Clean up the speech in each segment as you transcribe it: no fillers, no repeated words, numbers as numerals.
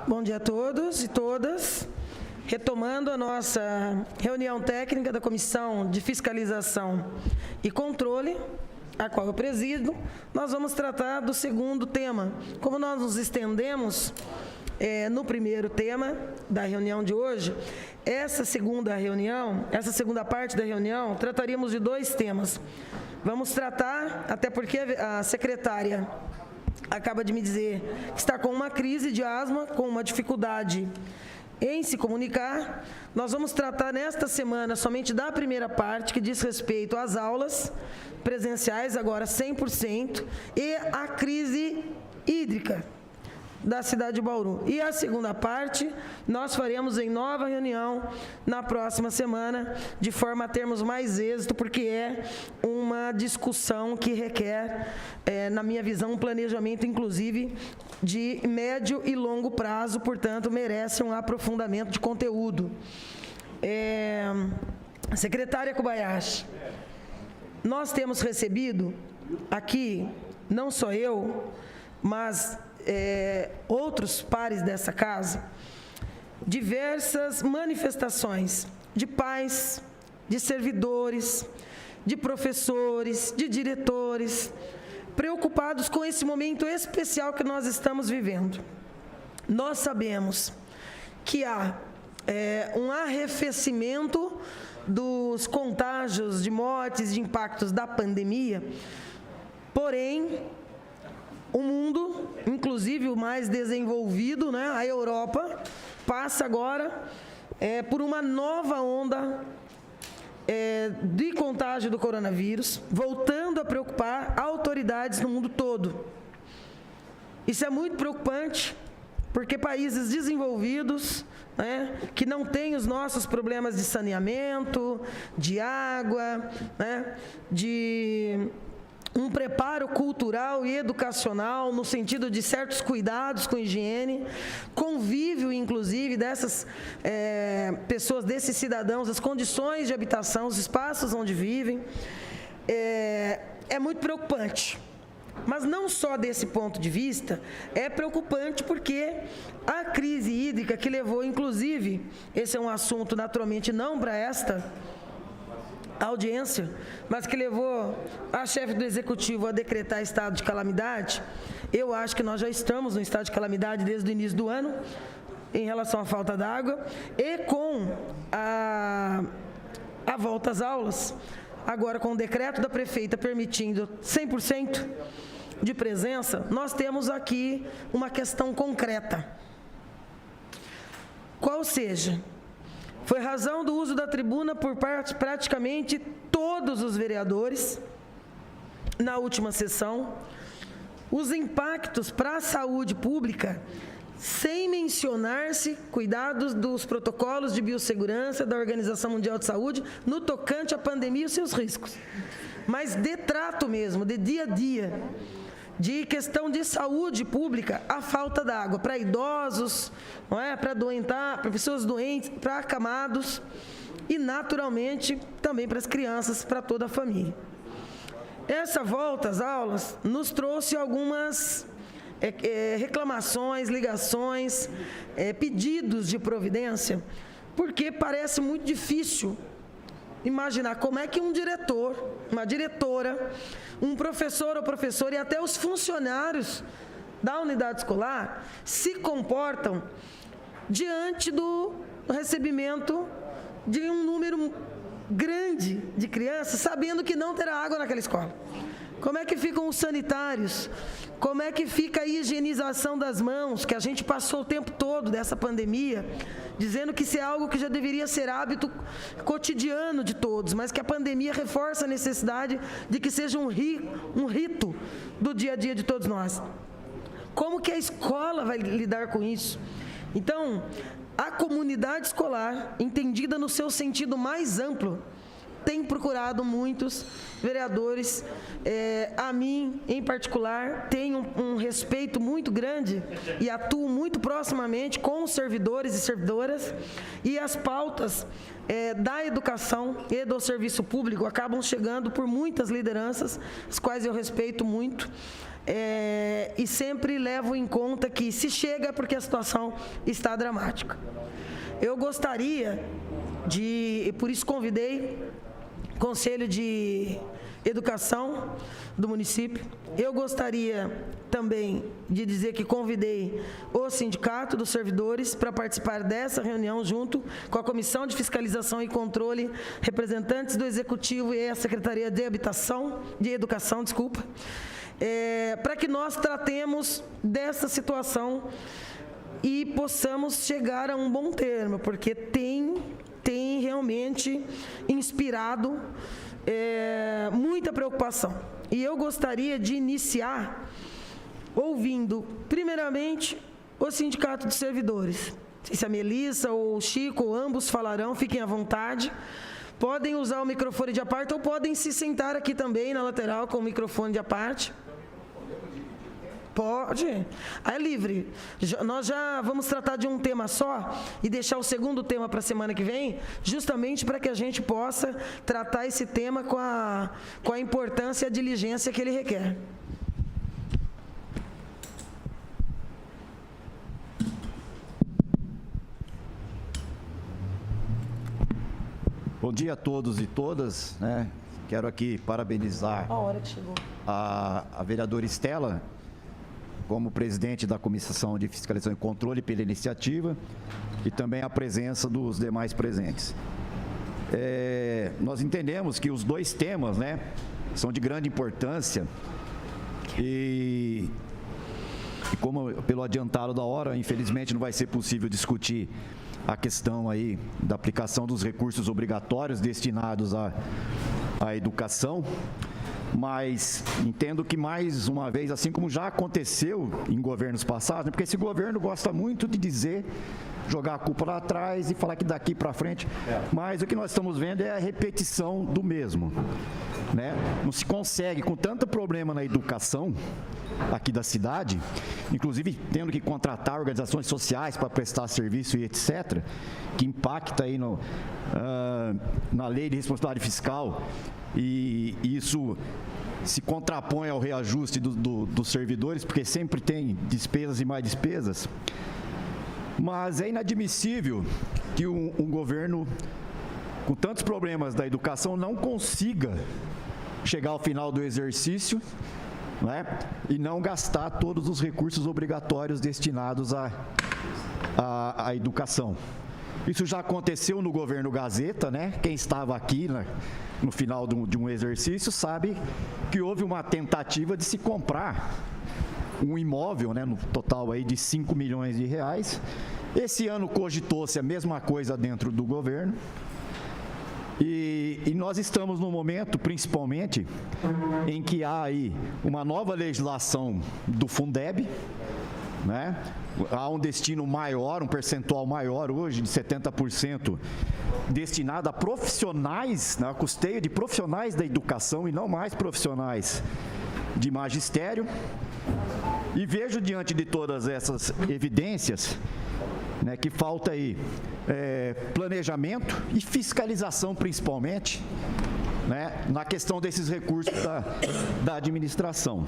Bom dia a todos e todas. Retomando a nossa reunião técnica da Comissão de Fiscalização e Controle, a qual eu presido, nós vamos tratar do segundo tema. Como nós nos estendemos no primeiro tema da reunião de hoje, essa segunda parte da reunião, trataríamos de dois temas. Vamos tratar, até porque a secretária acaba de me dizer que está com uma crise de asma, com uma dificuldade em se comunicar. Nós vamos tratar nesta semana somente da primeira parte, que diz respeito às aulas presenciais, agora 100%, e a crise hídrica da cidade de Bauru. E a segunda parte, nós faremos em nova reunião na próxima semana, de forma a termos mais êxito, porque é uma discussão que requer, na minha visão, um planejamento, inclusive, de médio e longo prazo, portanto, merece um aprofundamento de conteúdo. Secretária Kobayashi, nós temos recebido aqui, não só eu, mas outros pares dessa casa, diversas manifestações de pais, de servidores, de professores, de diretores, preocupados com esse momento especial que nós estamos vivendo. Nós sabemos que há um arrefecimento dos contágios, de mortes, de impactos da pandemia, porém, o mundo, inclusive o mais desenvolvido, né, a Europa, passa agora por uma nova onda de contágio do coronavírus, voltando a preocupar autoridades no mundo todo. Isso é muito preocupante, porque países desenvolvidos, né, que não têm os nossos problemas de saneamento, de água, né, de um preparo cultural e educacional, no sentido de certos cuidados com higiene, convívio, inclusive, dessas pessoas, desses cidadãos, as condições de habitação, os espaços onde vivem, é muito preocupante. Mas não só desse ponto de vista, é preocupante porque a crise hídrica que levou, inclusive, esse é um assunto naturalmente não para esta audiência, mas que levou a chefe do Executivo a decretar estado de calamidade. Eu acho que nós já estamos no estado de calamidade desde o início do ano, em relação à falta d'água, e com a volta às aulas, agora com o decreto da prefeita permitindo 100% de presença, nós temos aqui uma questão concreta. Qual seja, foi razão do uso da tribuna por praticamente todos os vereadores na última sessão, os impactos para a saúde pública, sem mencionar-se cuidados dos protocolos de biossegurança da Organização Mundial de Saúde no tocante à pandemia e os seus riscos, mas de trato mesmo, de dia a dia, de questão de saúde pública, a falta d'água para idosos, não é? Para pessoas doentes, para acamados e, naturalmente, também para as crianças, para toda a família. Essa volta às aulas nos trouxe algumas reclamações, ligações, pedidos de providência, porque parece muito difícil imaginar como é que um diretor, uma diretora, um professor ou professora e até os funcionários da unidade escolar se comportam diante do recebimento de um número grande de crianças, sabendo que não terá água naquela escola. Como é que ficam os sanitários? Como é que fica a higienização das mãos, que a gente passou o tempo todo dessa pandemia, dizendo que isso é algo que já deveria ser hábito cotidiano de todos, mas que a pandemia reforça a necessidade de que seja um rito do dia a dia de todos nós. Como que a escola vai lidar com isso? Então, a comunidade escolar, entendida no seu sentido mais amplo, tem procurado muitos vereadores, a mim em particular, tenho um respeito muito grande e atuo muito proximamente com os servidores e servidoras, e as pautas da educação e do serviço público acabam chegando por muitas lideranças, as quais eu respeito muito, e sempre levo em conta que se chega porque a situação está dramática. Eu gostaria e por isso convidei o Conselho de Educação do município. Eu gostaria também de dizer que convidei o Sindicato dos Servidores para participar dessa reunião junto com a Comissão de Fiscalização e Controle, representantes do Executivo e a Secretaria de Educação, para que nós tratemos dessa situação e possamos chegar a um bom termo, porque tem realmente inspirado muita preocupação. E eu gostaria de iniciar ouvindo, primeiramente, o Sindicato dos Servidores. Não sei se a Melissa ou o Chico, ou ambos falarão, fiquem à vontade. Podem usar o microfone de à parte ou podem se sentar aqui também na lateral com o microfone de à parte. Pode. É livre. Nós já vamos tratar de um tema só e deixar o segundo tema para a semana que vem, justamente para que a gente possa tratar esse tema com a importância e a diligência que ele requer. Bom dia a todos e todas, né? Quero aqui parabenizar a vereadora Estela, como presidente da Comissão de Fiscalização e Controle, pela iniciativa, e também a presença dos demais presentes. Nós entendemos que os dois temas, né, são de grande importância e como pelo adiantado da hora, infelizmente não vai ser possível discutir a questão aí da aplicação dos recursos obrigatórios destinados à educação, mas entendo que, mais uma vez, assim como já aconteceu em governos passados, né, porque esse governo gosta muito de dizer, jogar a culpa lá atrás e falar que daqui para frente, mas o que nós estamos vendo é a repetição do mesmo, né? Não se consegue, com tanto problema na educação aqui da cidade, inclusive tendo que contratar organizações sociais para prestar serviço e etc., que impacta aí na lei de responsabilidade fiscal, e isso se contrapõe ao reajuste dos servidores, porque sempre tem despesas e mais despesas. Mas é inadmissível que um governo com tantos problemas da educação não consiga chegar ao final do exercício, né, e não gastar todos os recursos obrigatórios destinados à educação. Isso já aconteceu no governo Gazeta, né? Quem estava aqui no final de um exercício sabe que houve uma tentativa de se comprar um imóvel, né, no total aí de 5 milhões de reais. Esse ano cogitou-se a mesma coisa dentro do governo. E nós estamos num momento, principalmente, em que há aí uma nova legislação do Fundeb, né? Há um destino maior, um percentual maior hoje, de 70%, destinado a profissionais, né, a custeio de profissionais da educação e não mais profissionais de magistério. E vejo, diante de todas essas evidências, né, que falta aí planejamento e fiscalização, principalmente, né, na questão desses recursos da administração.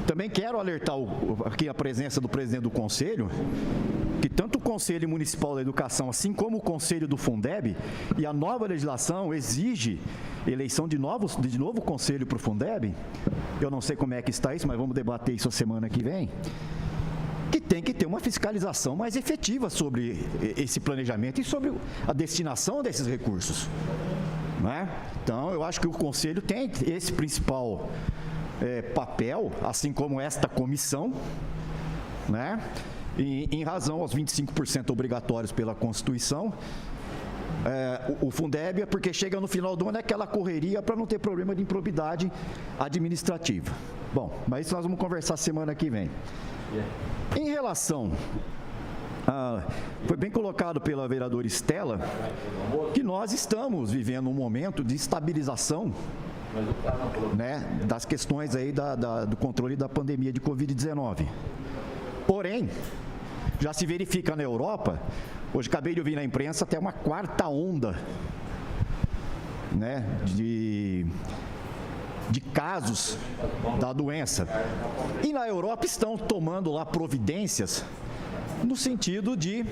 Também quero alertar aqui a presença do presidente do Conselho, que tanto o Conselho Municipal da Educação, assim como o Conselho do Fundeb, e a nova legislação exige eleição de novo Conselho para o Fundeb. Eu não sei como é que está isso, mas vamos debater isso a semana que vem. Que tem que ter uma fiscalização mais efetiva sobre esse planejamento e sobre a destinação desses recursos, não é? Então, eu acho que o Conselho tem esse principal papel, assim como esta comissão, né? E, em razão aos 25% obrigatórios pela Constituição, o Fundeb é porque chega no final do ano é aquela correria para não ter problema de improbidade administrativa. Bom, mas isso nós vamos conversar semana que vem. Em relação, foi bem colocado pela vereadora Estela, que nós estamos vivendo um momento de estabilização, né, das questões aí do controle da pandemia de Covid-19. Porém, já se verifica na Europa, hoje acabei de ouvir na imprensa, até uma quarta onda, né, de casos da doença. E na Europa estão tomando lá providências no sentido de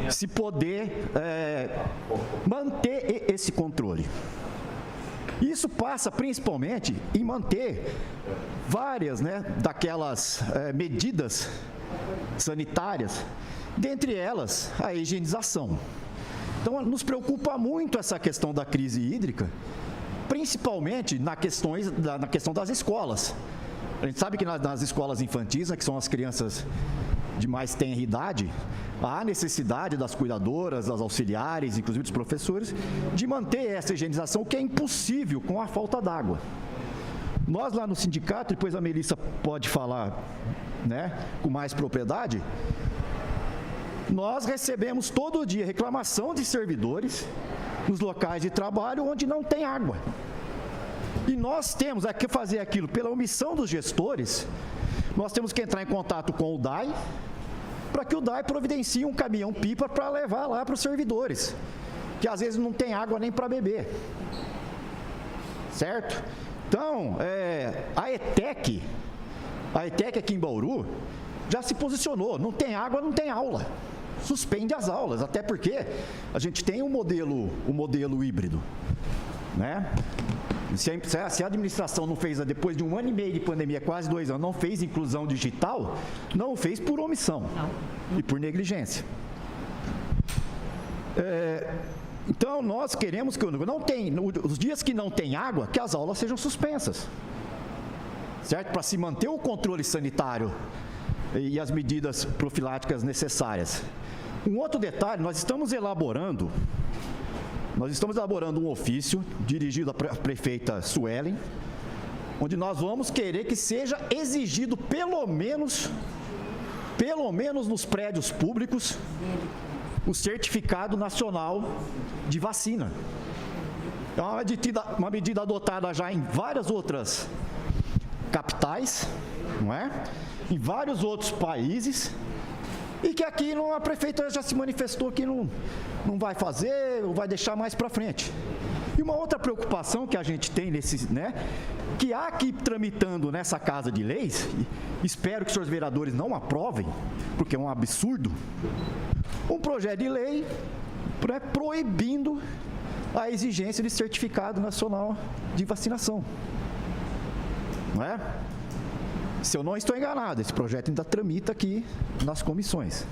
se poder manter esse controle. Isso passa principalmente em manter várias, daquelas medidas sanitárias, dentre elas a higienização. Então, nos preocupa muito essa questão da crise hídrica, principalmente na questão das escolas. A gente sabe que nas escolas infantis, que são as crianças de mais tenra idade, há necessidade das cuidadoras, das auxiliares, inclusive dos professores, de manter essa higienização, que é impossível com a falta d'água. Nós lá no sindicato, depois a Melissa pode falar, com mais propriedade, nós recebemos todo dia reclamação de servidores nos locais de trabalho onde não tem água. E nós temos que fazer aquilo pela omissão dos gestores. Nós temos que entrar em contato com o DAI, para que o DAI providencie um caminhão-pipa para levar lá para os servidores, que às vezes não tem água nem para beber. Certo? Então, a ETEC aqui em Bauru já se posicionou, não tem água, não tem aula. Suspende as aulas, até porque a gente tem o modelo híbrido, Se a administração não fez, depois de 1 ano e meio de pandemia, quase 2 anos, não fez inclusão digital, não fez por omissão e por negligência. Então, nós queremos que os dias que não tem água, que as aulas sejam suspensas, certo? Para se manter o controle sanitário e as medidas profiláticas necessárias. Um outro detalhe, nós estamos elaborando um ofício dirigido à prefeita Suelen, onde nós vamos querer que seja exigido pelo menos nos prédios públicos o certificado nacional de vacina. É uma medida adotada já em várias outras capitais, em vários outros países, e que aqui a prefeita já se manifestou que não vai fazer, ou vai deixar mais para frente. E uma outra preocupação que a gente tem que há aqui tramitando nessa Casa de Leis, espero que os senhores vereadores não aprovem, porque é um absurdo, um projeto de lei proibindo a exigência de certificado nacional de vacinação. Se eu não estou enganado, esse projeto ainda tramita aqui nas comissões.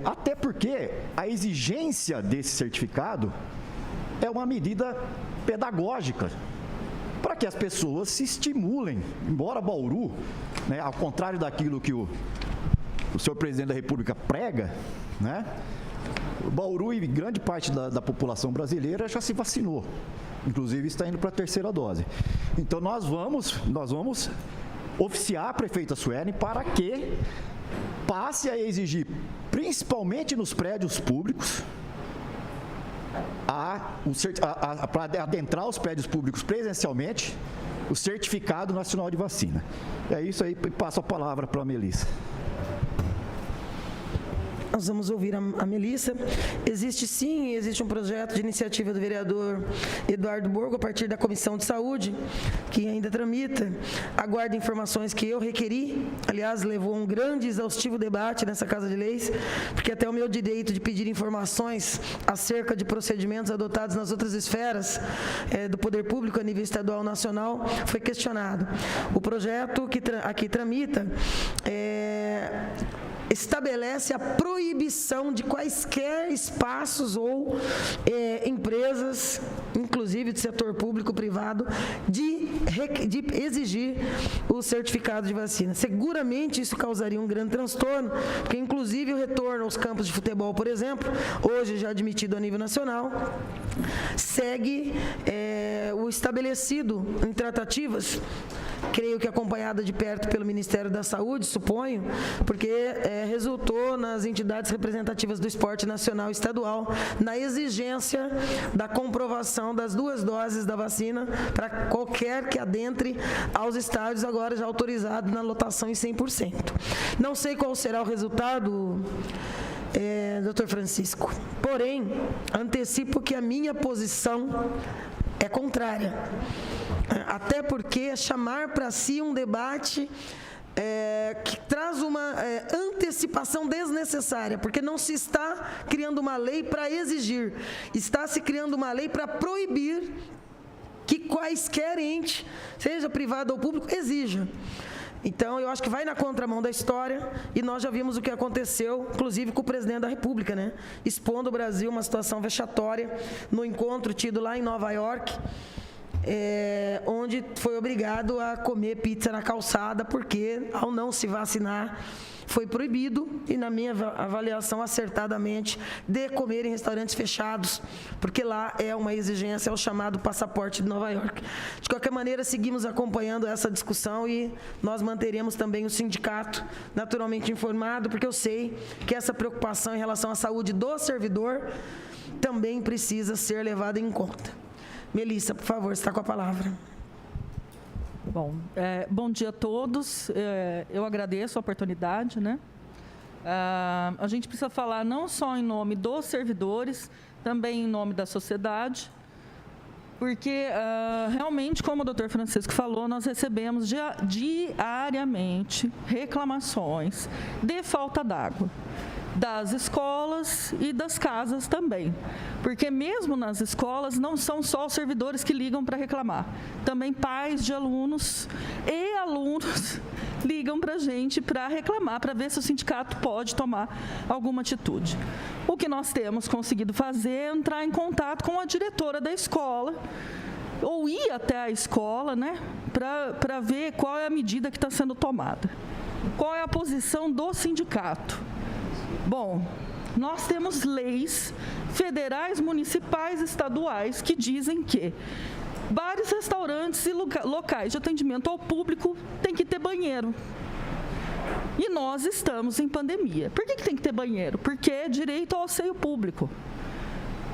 Até porque a exigência desse certificado é uma medida pedagógica, para que as pessoas se estimulem. Embora Bauru, ao contrário daquilo que o senhor presidente da República prega, Bauru e grande parte da população brasileira já se vacinou. Inclusive está indo para a 3ª dose. Então nós vamos oficiar a prefeita Suelen para que passe a exigir, principalmente nos prédios públicos, para adentrar os prédios públicos presencialmente, o certificado nacional de vacina. É isso aí, passo a palavra para a Melissa. Nós vamos ouvir a Melissa. Existe um projeto de iniciativa do vereador Eduardo Borgo, a partir da Comissão de Saúde, que ainda tramita. Aguardo informações que eu requeri. Aliás, levou um grande e exaustivo debate nessa Casa de Leis, porque até o meu direito de pedir informações acerca de procedimentos adotados nas outras esferas do poder público a nível estadual e nacional foi questionado. O projeto que aqui tramita estabelece a proibição de quaisquer espaços ou empresas, inclusive do setor público privado, de exigir o certificado de vacina. Seguramente isso causaria um grande transtorno, porque inclusive o retorno aos campos de futebol, por exemplo, hoje já admitido a nível nacional, segue o estabelecido em tratativas, creio que acompanhada de perto pelo Ministério da Saúde, suponho, porque resultou nas entidades representativas do esporte nacional e estadual na exigência da comprovação das 2 doses da vacina para qualquer que adentre aos estádios, agora já autorizado na lotação em 100%. Não sei qual será o resultado, Dr. Francisco, porém, antecipo que a minha posição é contrária. Até porque chamar para si um debate que traz uma antecipação desnecessária, porque não se está criando uma lei para exigir, está se criando uma lei para proibir que quaisquer ente, seja privado ou público, exija. Então, eu acho que vai na contramão da história, e nós já vimos o que aconteceu, inclusive com o presidente da República, né? Expondo o Brasil uma situação vexatória no encontro tido lá em Nova York, onde foi obrigado a comer pizza na calçada, porque, ao não se vacinar, foi proibido, e na minha avaliação, acertadamente, de comer em restaurantes fechados, porque lá é uma exigência, é o chamado passaporte de Nova York. De qualquer maneira, seguimos acompanhando essa discussão e nós manteremos também o sindicato naturalmente informado, porque eu sei que essa preocupação em relação à saúde do servidor também precisa ser levada em conta. Melissa, por favor, você está com a palavra. Bom dia a todos. Eu agradeço a oportunidade, né? A gente precisa falar não só em nome dos servidores, também em nome da sociedade, porque realmente, como o doutor Francisco falou, nós recebemos diariamente reclamações de falta d'água, das escolas e das casas também. Porque mesmo nas escolas, não são só os servidores que ligam para reclamar. Também pais de alunos e alunos ligam para a gente para reclamar, para ver se o sindicato pode tomar alguma atitude. O que nós temos conseguido fazer é entrar em contato com a diretora da escola, ou ir até a escola, né, para ver qual é a medida que está sendo tomada. Qual é a posição do sindicato? Bom, nós temos leis federais, municipais, estaduais que dizem que bares, restaurantes e locais de atendimento ao público têm que ter banheiro. E nós estamos em pandemia. Por que tem que ter banheiro? Porque é direito ao asseio público.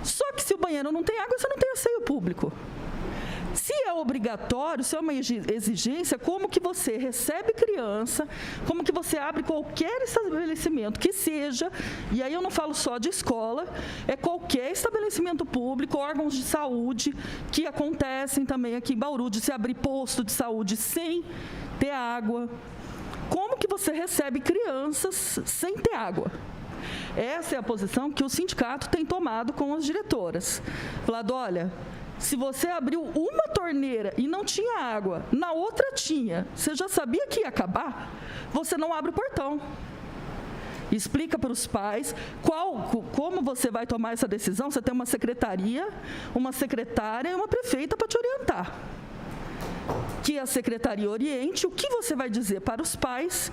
Só que se o banheiro não tem água, você não tem asseio público. Se é obrigatório, se é uma exigência, como que você recebe criança, como que você abre qualquer estabelecimento que seja, e aí eu não falo só de escola, é qualquer estabelecimento público, órgãos de saúde, que acontecem também aqui em Bauru, de se abrir posto de saúde sem ter água. Como que você recebe crianças sem ter água? Essa é a posição que o sindicato tem tomado com as diretoras. Falado, olha, se você abriu uma torneira e não tinha água, na outra tinha, você já sabia que ia acabar, você não abre o portão. Explica para os pais como você vai tomar essa decisão. Você tem uma secretaria, uma secretária e uma prefeita para te orientar. Que a secretaria oriente o que você vai dizer para os pais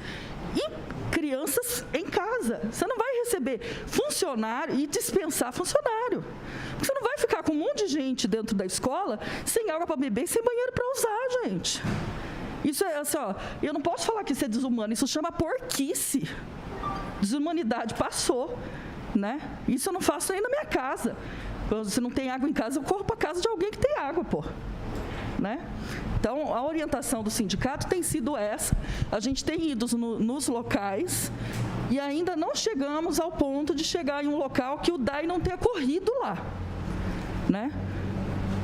e crianças em casa. Você não vai receber funcionário e dispensar funcionário. Você não vai ficar com um monte de gente dentro da escola sem água para beber e sem banheiro para usar, gente. Isso é assim, ó, eu não posso falar que isso é desumano, isso chama porquice. Desumanidade passou, né? Isso eu não faço nem na minha casa. Se não tem água em casa, eu corro para a casa de alguém que tem água, pô. Né? Então, a orientação do sindicato tem sido essa. A gente tem ido nos locais e ainda não chegamos ao ponto de chegar em um local que o DAI não tenha corrido lá. Né?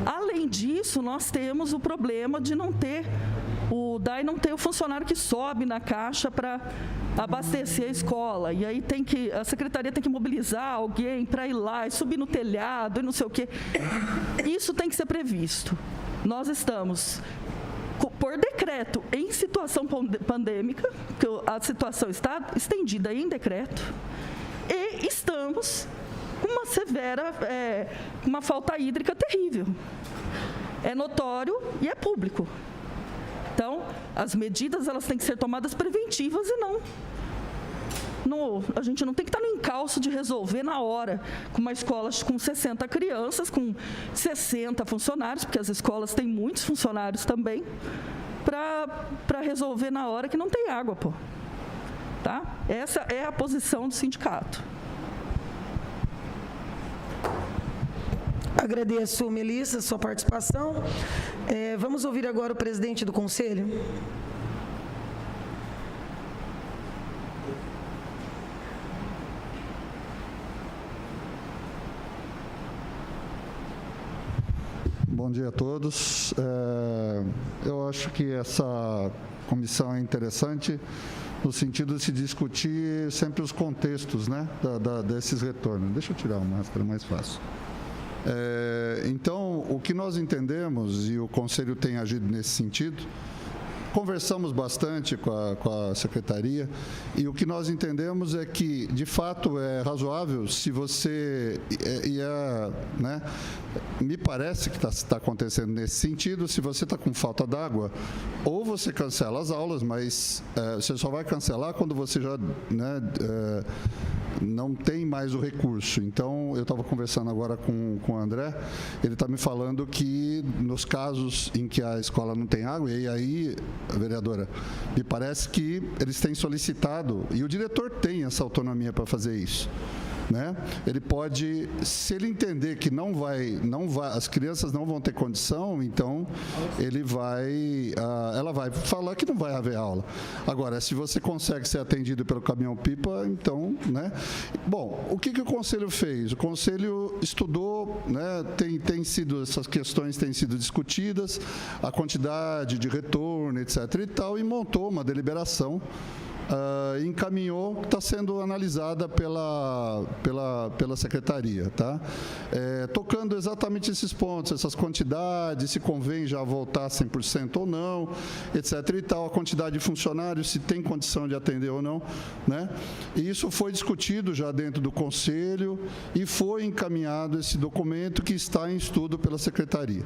Além disso, nós temos o problema de o DAI não ter o funcionário que sobe na caixa para abastecer a escola. E aí a secretaria tem que mobilizar alguém para ir lá e subir no telhado e não sei o quê. Isso tem que ser previsto. Nós estamos, por decreto, em situação pandêmica, que a situação está estendida em decreto, e estamos com uma severa, uma falta hídrica terrível. É notório e é público. Então, as medidas elas têm que ser tomadas preventivas e a gente não tem que estar no encalço de resolver na hora, com uma escola com 60 crianças, com 60 funcionários, porque as escolas têm muitos funcionários também, para resolver na hora que não tem água, pô. Tá? Essa é a posição do sindicato. Agradeço, Melissa, sua participação. Vamos ouvir agora o presidente do Conselho. Bom dia a todos. Eu acho que essa comissão é interessante no sentido de se discutir sempre os contextos, né, desses retornos. Deixa eu tirar a máscara, mais fácil. Então, o que nós entendemos, e o Conselho tem agido nesse sentido, conversamos bastante com a Secretaria, e o que nós entendemos é que, de fato, é razoável se você... né, me parece que está acontecendo nesse sentido, se você está com falta d'água, ou você cancela as aulas, mas você só vai cancelar quando você já... né, não tem mais o recurso. Então, eu estava conversando agora com o André, ele está me falando que nos casos em que a escola não tem água, e aí, vereadora, me parece que eles têm solicitado, e o diretor tem essa autonomia para fazer isso, né? Ele pode, se ele entender que não vai, as crianças não vão ter condição, então ela vai falar que não vai haver aula. Agora, se você consegue ser atendido pelo caminhão-pipa, então, né? Bom, o que o Conselho fez? O Conselho estudou, né? Essas questões têm sido discutidas, a quantidade de retorno, etc. e tal, e montou uma deliberação. Encaminhou, está sendo analisada pela Secretaria, tá? Tocando exatamente esses pontos, essas quantidades, se convém já voltar 100% ou não, etc. e tal, a quantidade de funcionários, se tem condição de atender ou não, né? E isso foi discutido já dentro do Conselho e foi encaminhado esse documento que está em estudo pela Secretaria,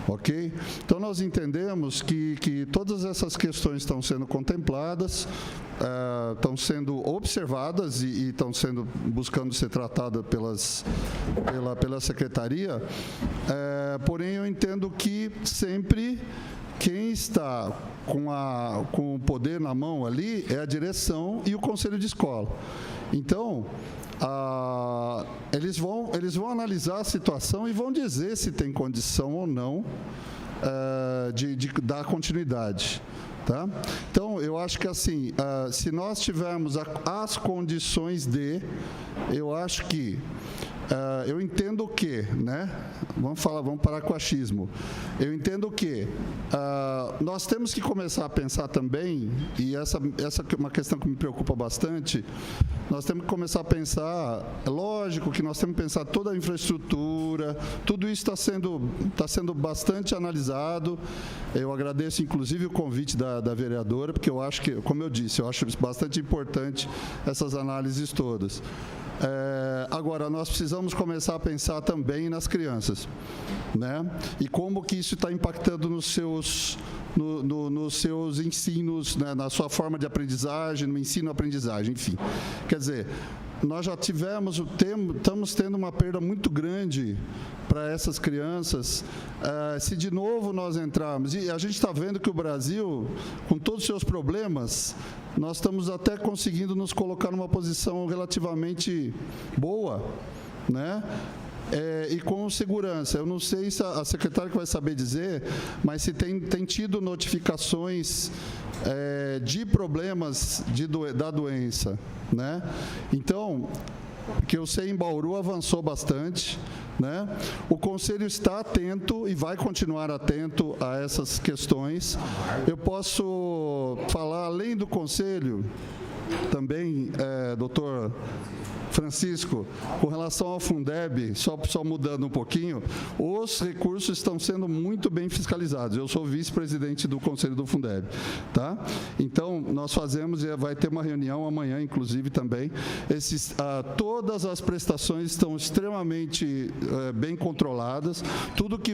ok? Então, nós entendemos que todas essas questões estão sendo contempladas, estão sendo observadas e estão buscando ser tratadas pela Secretaria, porém eu entendo que sempre quem está com o poder na mão ali é a direção e o Conselho de Escola. Então, eles vão analisar a situação e vão dizer se tem condição ou não de dar continuidade. Tá? Então, eu acho que assim, se nós tivermos as condições eu acho que, eu entendo que, né? Vamos parar com o achismo. Eu entendo que nós temos que começar a pensar também, e essa é uma questão que me preocupa bastante, nós temos que começar a pensar, é lógico que nós temos que pensar toda a infraestrutura, tudo isso está sendo bastante analisado. Eu agradeço, inclusive, o convite da vereadora, porque eu acho que, como eu disse, eu acho bastante importante essas análises todas. Agora, nós precisamos começar a pensar também nas crianças, né? E como que isso está impactando nos seus ensinos, né? Na sua forma de aprendizagem, no ensino-aprendizagem, enfim. Quer dizer, nós já estamos tendo uma perda muito grande para essas crianças, se de novo nós entrarmos, e a gente está vendo que o Brasil, com todos os seus problemas, nós estamos até conseguindo nos colocar numa posição relativamente boa, né? E com segurança. Eu não sei se a secretária que vai saber dizer, mas se tem tido notificações de problemas da doença, né? Então, que eu sei, em Bauru avançou bastante, né? O Conselho está atento e vai continuar atento a essas questões. Eu posso falar, além do Conselho, também, doutor Francisco, com relação ao Fundeb, só mudando um pouquinho, os recursos estão sendo muito bem fiscalizados. Eu sou vice-presidente do Conselho do Fundeb, tá? Então, nós fazemos, e vai ter uma reunião amanhã, inclusive, também. Todas as prestações estão extremamente bem controladas. Tudo que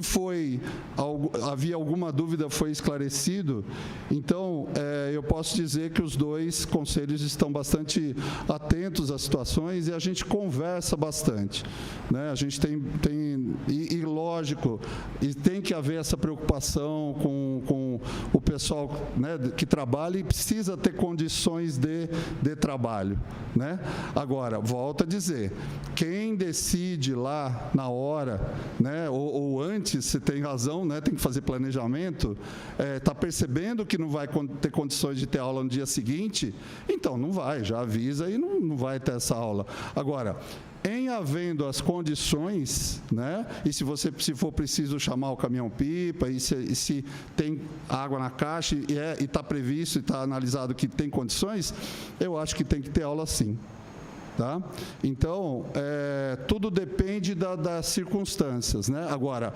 havia alguma dúvida foi esclarecido. Então, eu posso dizer que os dois conselhos estão bastante atentos às situações e a gente conversa bastante, né? A gente tem lógico, e tem que haver essa preocupação com o pessoal, né, que trabalha e precisa ter condições de trabalho, né? Agora, volto a dizer, quem decide lá na hora, né, ou antes, se tem razão, né, tem que fazer planejamento, está percebendo que não vai ter condições de ter aula no dia seguinte, então não vai, já avisa e não vai ter essa aula. Agora, em havendo as condições, né? E se for preciso chamar o caminhão-pipa, e se tem água na caixa e está previsto e está analisado que tem condições, eu acho que tem que ter aula sim. Tá? Então, tudo depende das circunstâncias, né? Agora,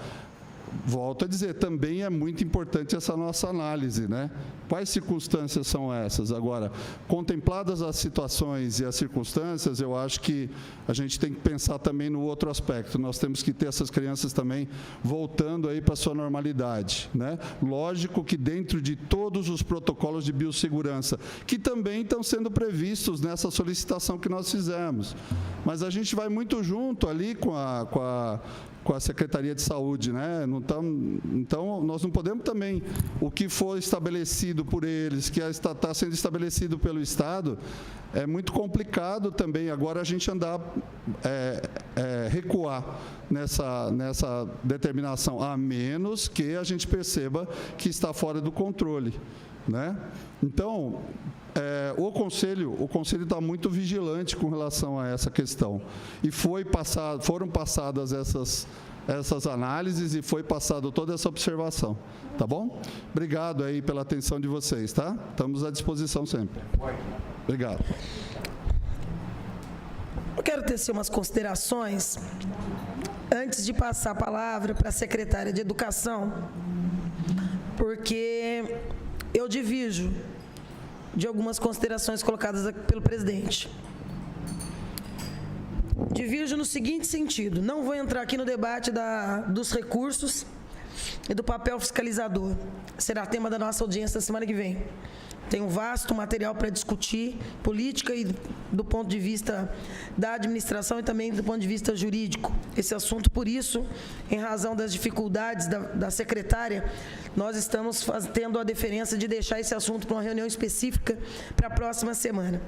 volto a dizer, também é muito importante essa nossa análise, né? Quais circunstâncias são essas? Agora, contempladas as situações e as circunstâncias, eu acho que a gente tem que pensar também no outro aspecto. Nós temos que ter essas crianças também voltando aí para a sua normalidade, né? Lógico que dentro de todos os protocolos de biossegurança, que também estão sendo previstos nessa solicitação que nós fizemos. Mas a gente vai muito junto ali com a Secretaria de Saúde, né? Então, nós não podemos também, o que for estabelecido por eles, que está sendo estabelecido pelo Estado, é muito complicado também agora a gente recuar nessa determinação, a menos que a gente perceba que está fora do controle, né? Então, o Conselho está muito vigilante com relação a essa questão. E foram passadas essas análises e foi passada toda essa observação. Tá bom? Obrigado aí pela atenção de vocês, tá? Estamos à disposição sempre. Obrigado. Eu quero tecer umas considerações antes de passar a palavra para a secretária de Educação, porque eu divido de algumas considerações colocadas aqui pelo presidente. Divirjo no seguinte sentido: não vou entrar aqui no debate dos recursos e do papel fiscalizador. Será tema da nossa audiência da semana que vem. Tem um vasto material para discutir política e do ponto de vista da administração e também do ponto de vista jurídico. Esse assunto, por isso, em razão das dificuldades da secretária, nós estamos tendo a deferência de deixar esse assunto para uma reunião específica para a próxima semana.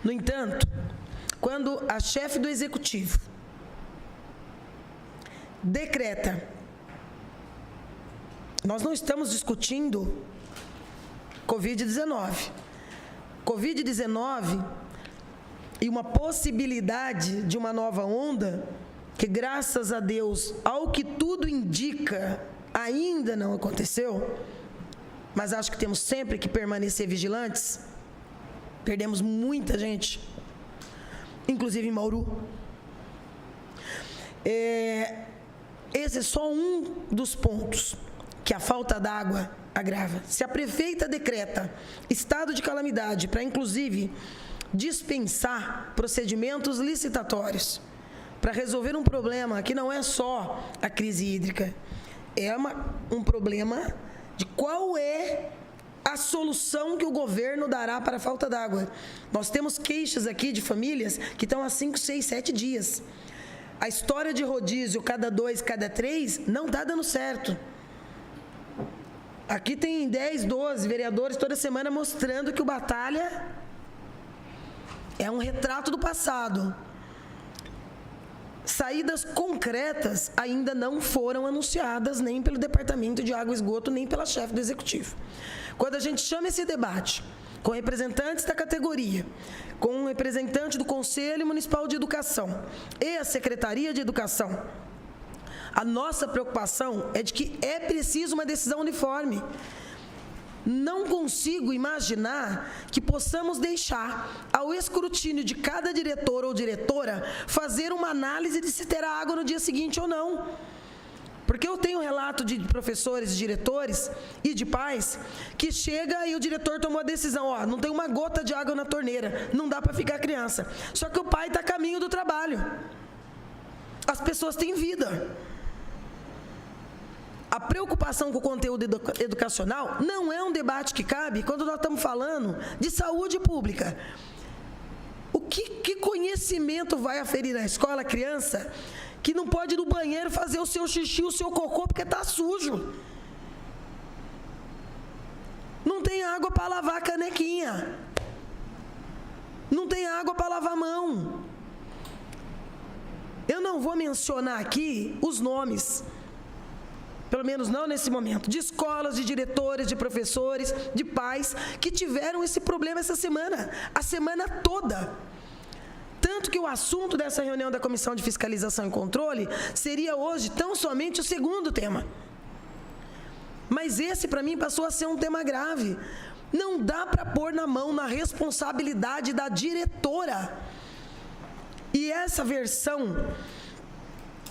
No entanto, quando a chefe do Executivo decreta, nós não estamos discutindo Covid-19. Covid-19 e uma possibilidade de uma nova onda, que graças a Deus, ao que tudo indica, ainda não aconteceu, mas acho que temos sempre que permanecer vigilantes. Perdemos muita gente, inclusive em Bauru. Esse é só um dos pontos que a falta d'água agrava. Se a prefeita decreta estado de calamidade para, inclusive, dispensar procedimentos licitatórios para resolver um problema que não é só a crise hídrica, é um problema de qual é a solução que o governo dará para a falta d'água. Nós temos queixas aqui de famílias que estão há 5, 6, 7 dias. A história de rodízio cada 2, cada 3 não está dando certo. Aqui tem 10, 12 vereadores toda semana mostrando que o Batalha é um retrato do passado. Saídas concretas ainda não foram anunciadas nem pelo Departamento de Água e Esgoto, nem pela chefe do Executivo. Quando a gente chama esse debate com representantes da categoria, com um representante do Conselho Municipal de Educação e a Secretaria de Educação, a nossa preocupação é de que é preciso uma decisão uniforme. Não consigo imaginar que possamos deixar ao escrutínio de cada diretor ou diretora fazer uma análise de se terá água no dia seguinte ou não. Porque eu tenho relato de professores, diretores e de pais que chega e o diretor tomou a decisão, não tem uma gota de água na torneira, não dá para ficar criança. Só que o pai está a caminho do trabalho. As pessoas têm vida. A preocupação com o conteúdo educacional não é um debate que cabe quando nós estamos falando de saúde pública. Que conhecimento vai aferir na escola a criança que não pode ir no banheiro fazer o seu xixi, o seu cocô, porque está sujo? Não tem água para lavar a canequinha. Não tem água para lavar a mão. Eu não vou mencionar aqui os nomes, pelo menos não nesse momento, de escolas, de diretores, de professores, de pais, que tiveram esse problema essa semana, a semana toda. Tanto que o assunto dessa reunião da Comissão de Fiscalização e Controle seria hoje tão somente o segundo tema. Mas esse, para mim, passou a ser um tema grave. Não dá para pôr na mão na responsabilidade da diretora. E essa versão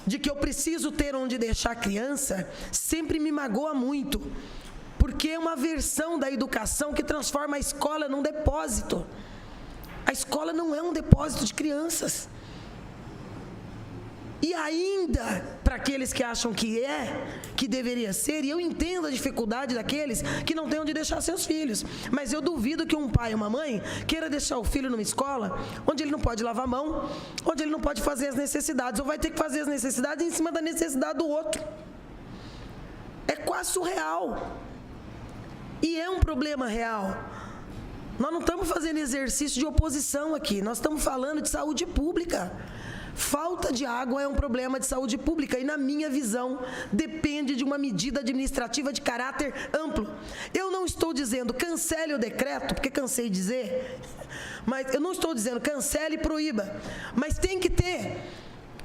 de que eu preciso ter onde deixar a criança sempre me magoa muito. Porque é uma versão da educação que transforma a escola num depósito. A escola não é um depósito de crianças. E ainda, para aqueles que acham que deveria ser, e eu entendo a dificuldade daqueles que não têm onde deixar seus filhos, mas eu duvido que um pai ou uma mãe queira deixar o filho numa escola onde ele não pode lavar a mão, onde ele não pode fazer as necessidades, ou vai ter que fazer as necessidades em cima da necessidade do outro. É quase surreal. E é um problema real. Nós não estamos fazendo exercício de oposição aqui, nós estamos falando de saúde pública. Falta de água é um problema de saúde pública e, na minha visão, depende de uma medida administrativa de caráter amplo. Eu não estou dizendo cancele o decreto, porque cansei de dizer, mas eu não estou dizendo cancele e proíba, mas tem que ter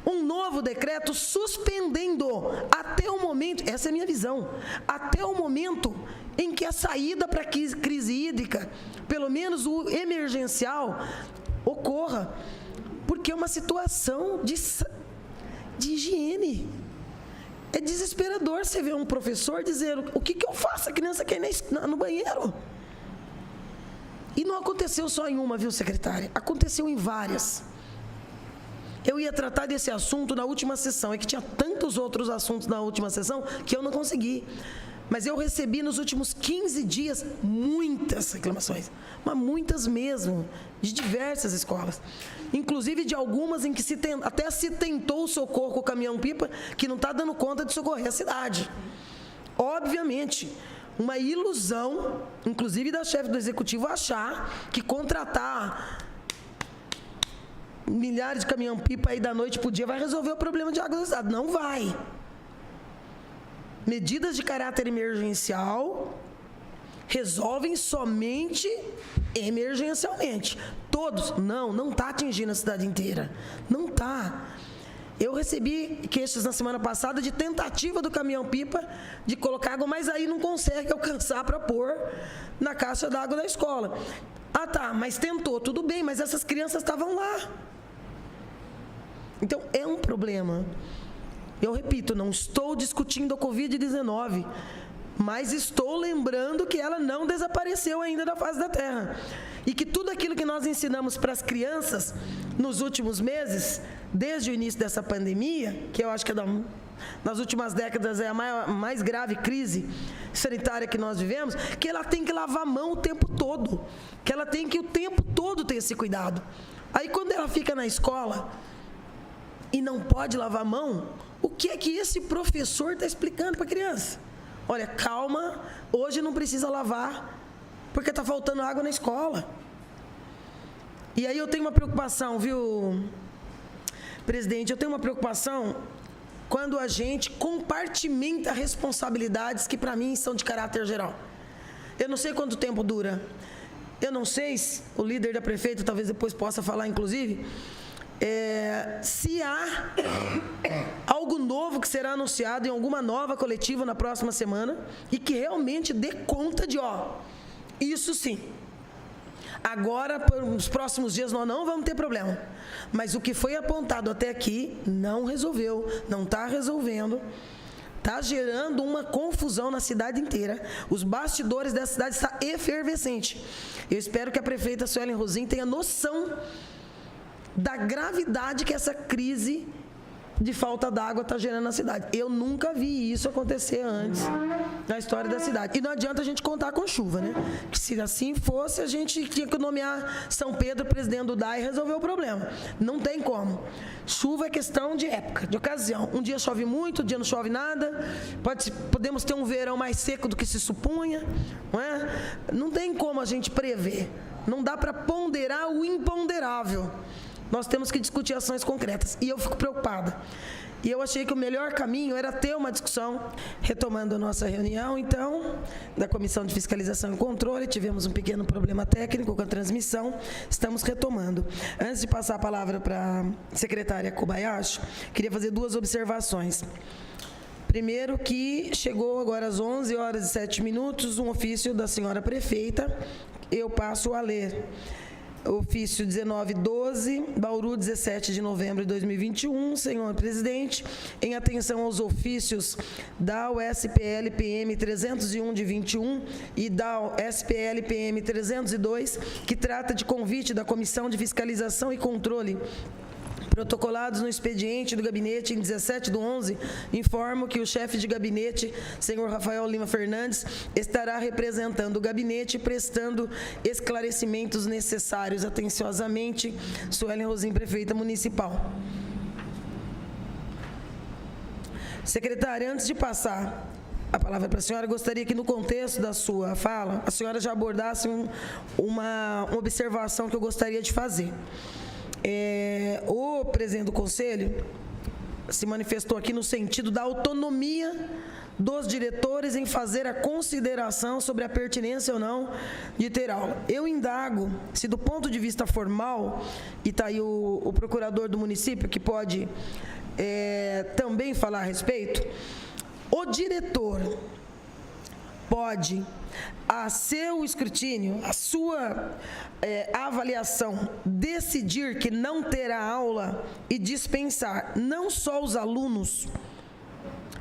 um novo decreto suspendendo até o momento, essa é a minha visão, até o momento em que a saída para a crise hídrica, pelo menos o emergencial, ocorra. Porque é uma situação de higiene. É desesperador você ver um professor dizendo: o que eu faço? A criança quer ir no banheiro. E não aconteceu só em uma, viu, secretária? Aconteceu em várias. Eu ia tratar desse assunto na última sessão. É que tinha tantos outros assuntos na última sessão que eu não consegui. Mas eu recebi nos últimos 15 dias muitas reclamações, mas muitas mesmo, de diversas escolas. Inclusive de algumas em que até se tentou o socorro com o caminhão-pipa, que não está dando conta de socorrer a cidade. Obviamente, uma ilusão, inclusive da chefe do executivo, achar que contratar milhares de caminhão-pipa aí da noite para o dia vai resolver o problema de água da cidade. Não vai. Medidas de caráter emergencial resolvem somente emergencialmente. Todos. Não está atingindo a cidade inteira. Não está. Eu recebi queixas na semana passada de tentativa do caminhão-pipa de colocar água, mas aí não consegue alcançar para pôr na caixa d'água da escola. Ah, tá, mas tentou. Tudo bem, mas essas crianças estavam lá. Então, é um problema. Eu repito, não estou discutindo a Covid-19, mas estou lembrando que ela não desapareceu ainda da face da Terra. E que tudo aquilo que nós ensinamos para as crianças nos últimos meses, desde o início dessa pandemia, que eu acho que nas últimas décadas é a mais grave crise sanitária que nós vivemos, que ela tem que lavar a mão o tempo todo, que ela tem que o tempo todo ter esse cuidado. Aí quando ela fica na escola e não pode lavar a mão, o que é que esse professor está explicando para a criança? Olha, calma, hoje não precisa lavar, porque está faltando água na escola. E aí eu tenho uma preocupação, viu, presidente? Eu tenho uma preocupação quando a gente compartimenta responsabilidades que, para mim, são de caráter geral. Eu não sei quanto tempo dura. Eu não sei se o líder da prefeita talvez depois possa falar, inclusive, se há algo novo que será anunciado em alguma nova coletiva na próxima semana e que realmente dê conta de, isso sim. Agora, nos próximos dias, nós não vamos ter problema. Mas o que foi apontado até aqui não resolveu, não está resolvendo. Está gerando uma confusão na cidade inteira. Os bastidores dessa cidade estão efervescentes. Eu espero que a prefeita Suelen Rosim tenha noção da gravidade que essa crise de falta d'água está gerando na cidade. Eu nunca vi isso acontecer antes na história da cidade. E não adianta a gente contar com chuva, né? Que se assim fosse, a gente tinha que nomear São Pedro presidente do DAE e resolver o problema. Não tem como. Chuva é questão de época, de ocasião. Um dia chove muito, um dia não chove nada. Podemos ter um verão mais seco do que se supunha. Não é? Não tem como a gente prever. Não dá para ponderar o imponderável. Nós temos que discutir ações concretas. E eu fico preocupada. e eu achei que o melhor caminho era ter uma discussão. Retomando a nossa reunião, então, da Comissão de Fiscalização e Controle, tivemos um pequeno problema técnico com a transmissão, estamos retomando. Antes de passar a palavra para a secretária Kobayashi, queria fazer 2 observações. Primeiro, que chegou agora às 11h07, um ofício da senhora prefeita, eu passo a ler. Ofício 1912, Bauru, 17 de novembro de 2021, senhor presidente, em atenção aos ofícios da USPL PM 301 de 21 e da SPL PM 302, que trata de convite da Comissão de Fiscalização e Controle, protocolados no expediente do gabinete em 17/11, informo que o chefe de gabinete, senhor Rafael Lima Fernandes, estará representando o gabinete, prestando esclarecimentos necessários. Atenciosamente, Suelen Rosim, prefeita municipal. Secretária, antes de passar a palavra para a senhora, gostaria que, no contexto da sua fala, a senhora já abordasse uma observação que eu gostaria de fazer. O presidente do Conselho se manifestou aqui no sentido da autonomia dos diretores em fazer a consideração sobre a pertinência ou não de ter aula. Eu indago se, do ponto de vista formal, e está aí o procurador do município que pode também falar a respeito, o diretor pode, a seu escrutínio, a sua avaliação, decidir que não terá aula e dispensar não só os alunos,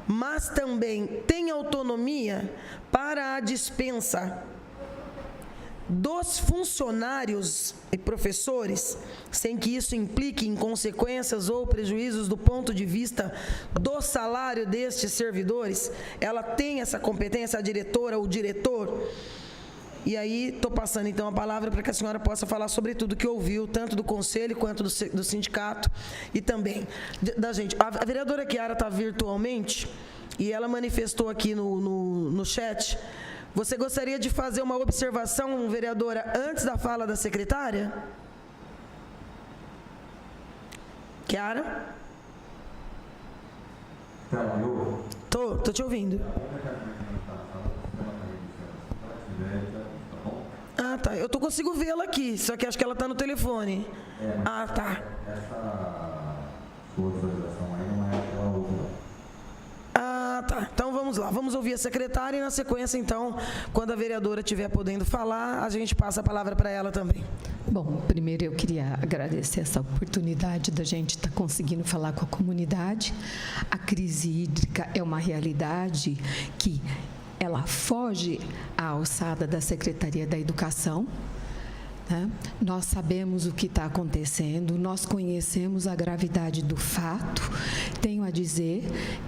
mas também tem autonomia para a dispensa dos funcionários e professores, sem que isso implique em consequências ou prejuízos do ponto de vista do salário destes servidores. Ela tem essa competência, a diretora, o diretor. E aí, estou passando então a palavra para que a senhora possa falar sobre tudo que ouviu, tanto do Conselho quanto do sindicato e também da gente. A vereadora Chiara está virtualmente e ela manifestou aqui no chat. Você gostaria de fazer uma observação, vereadora, antes da fala da secretária? Chiara? Tô te ouvindo. Ah, tá. Eu consigo vê-la aqui, só que acho que ela está no telefone. Ah, tá. Essa sua visualização aí não é aquela outra. Ah, tá. Então vamos lá. Vamos ouvir a secretária e, na sequência, então, quando a vereadora estiver podendo falar, a gente passa a palavra para ela também. Bom, primeiro eu queria agradecer essa oportunidade da gente estar conseguindo falar com a comunidade. A crise hídrica é uma realidade que ela foge à alçada da Secretaria da Educação. Nós sabemos o que está acontecendo, nós conhecemos a gravidade do fato. Tenho a dizer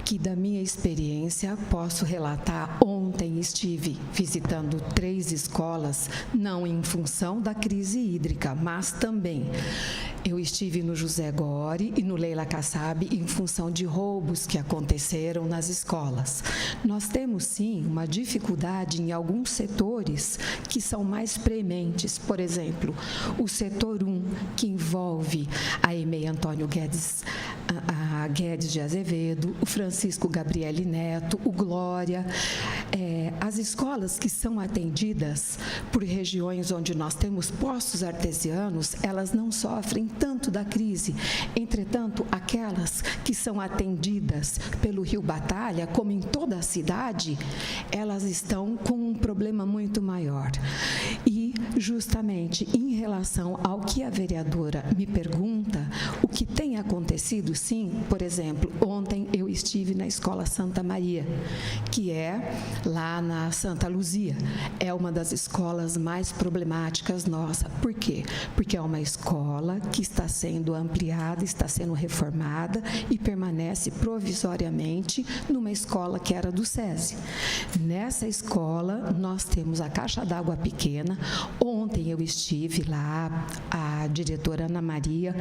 que, da minha experiência, posso relatar, ontem estive visitando 3 escolas, não em função da crise hídrica, mas também eu estive no José Gori e no Leila Kassab em função de roubos que aconteceram nas escolas. Nós temos, sim, uma dificuldade em alguns setores que são mais prementes, por exemplo, o setor 1, que envolve a EMEI Antônio Guedes, a Guedes de Azevedo, o Francisco Gabriele Neto, o Glória, as escolas que são atendidas por regiões onde nós temos poços artesianos, elas não sofrem tanto da crise. Entretanto, aquelas que são atendidas pelo Rio Batalha, como em toda a cidade, elas estão com um problema muito maior. E, justamente, em relação ao que a vereadora me pergunta, o que tem acontecido, sim, por exemplo, ontem eu estive na Escola Santa Maria, que é lá na Santa Luzia. É uma das escolas mais problemáticas nossa. Por quê? Porque é uma escola que está sendo ampliada, está sendo reformada e permanece provisoriamente numa escola que era do SESI. Nessa escola, nós temos a caixa d'água pequena. Ontem eu estive lá, a diretora Ana Maria,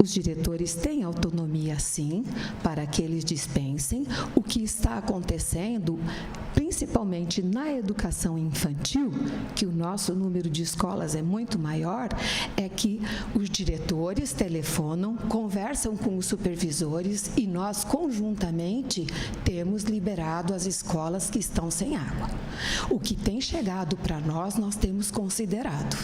os diretores têm autonomia, sim, para que eles dispensem. O que está acontecendo, principalmente principalmente na educação infantil, que o nosso número de escolas é muito maior, é que os diretores telefonam, conversam com os supervisores e nós conjuntamente temos liberado as escolas que estão sem água. O que tem chegado para nós temos considerado.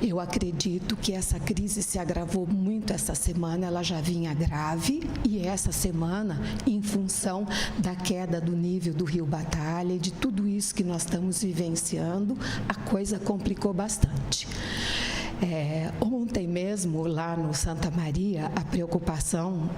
Eu acredito que essa crise se agravou muito essa semana, ela já vinha grave, e essa semana, em função da queda do nível do Rio Batalha e de tudo isso que nós estamos vivenciando, a coisa complicou bastante. Ontem mesmo, lá no Santa Maria, a preocupação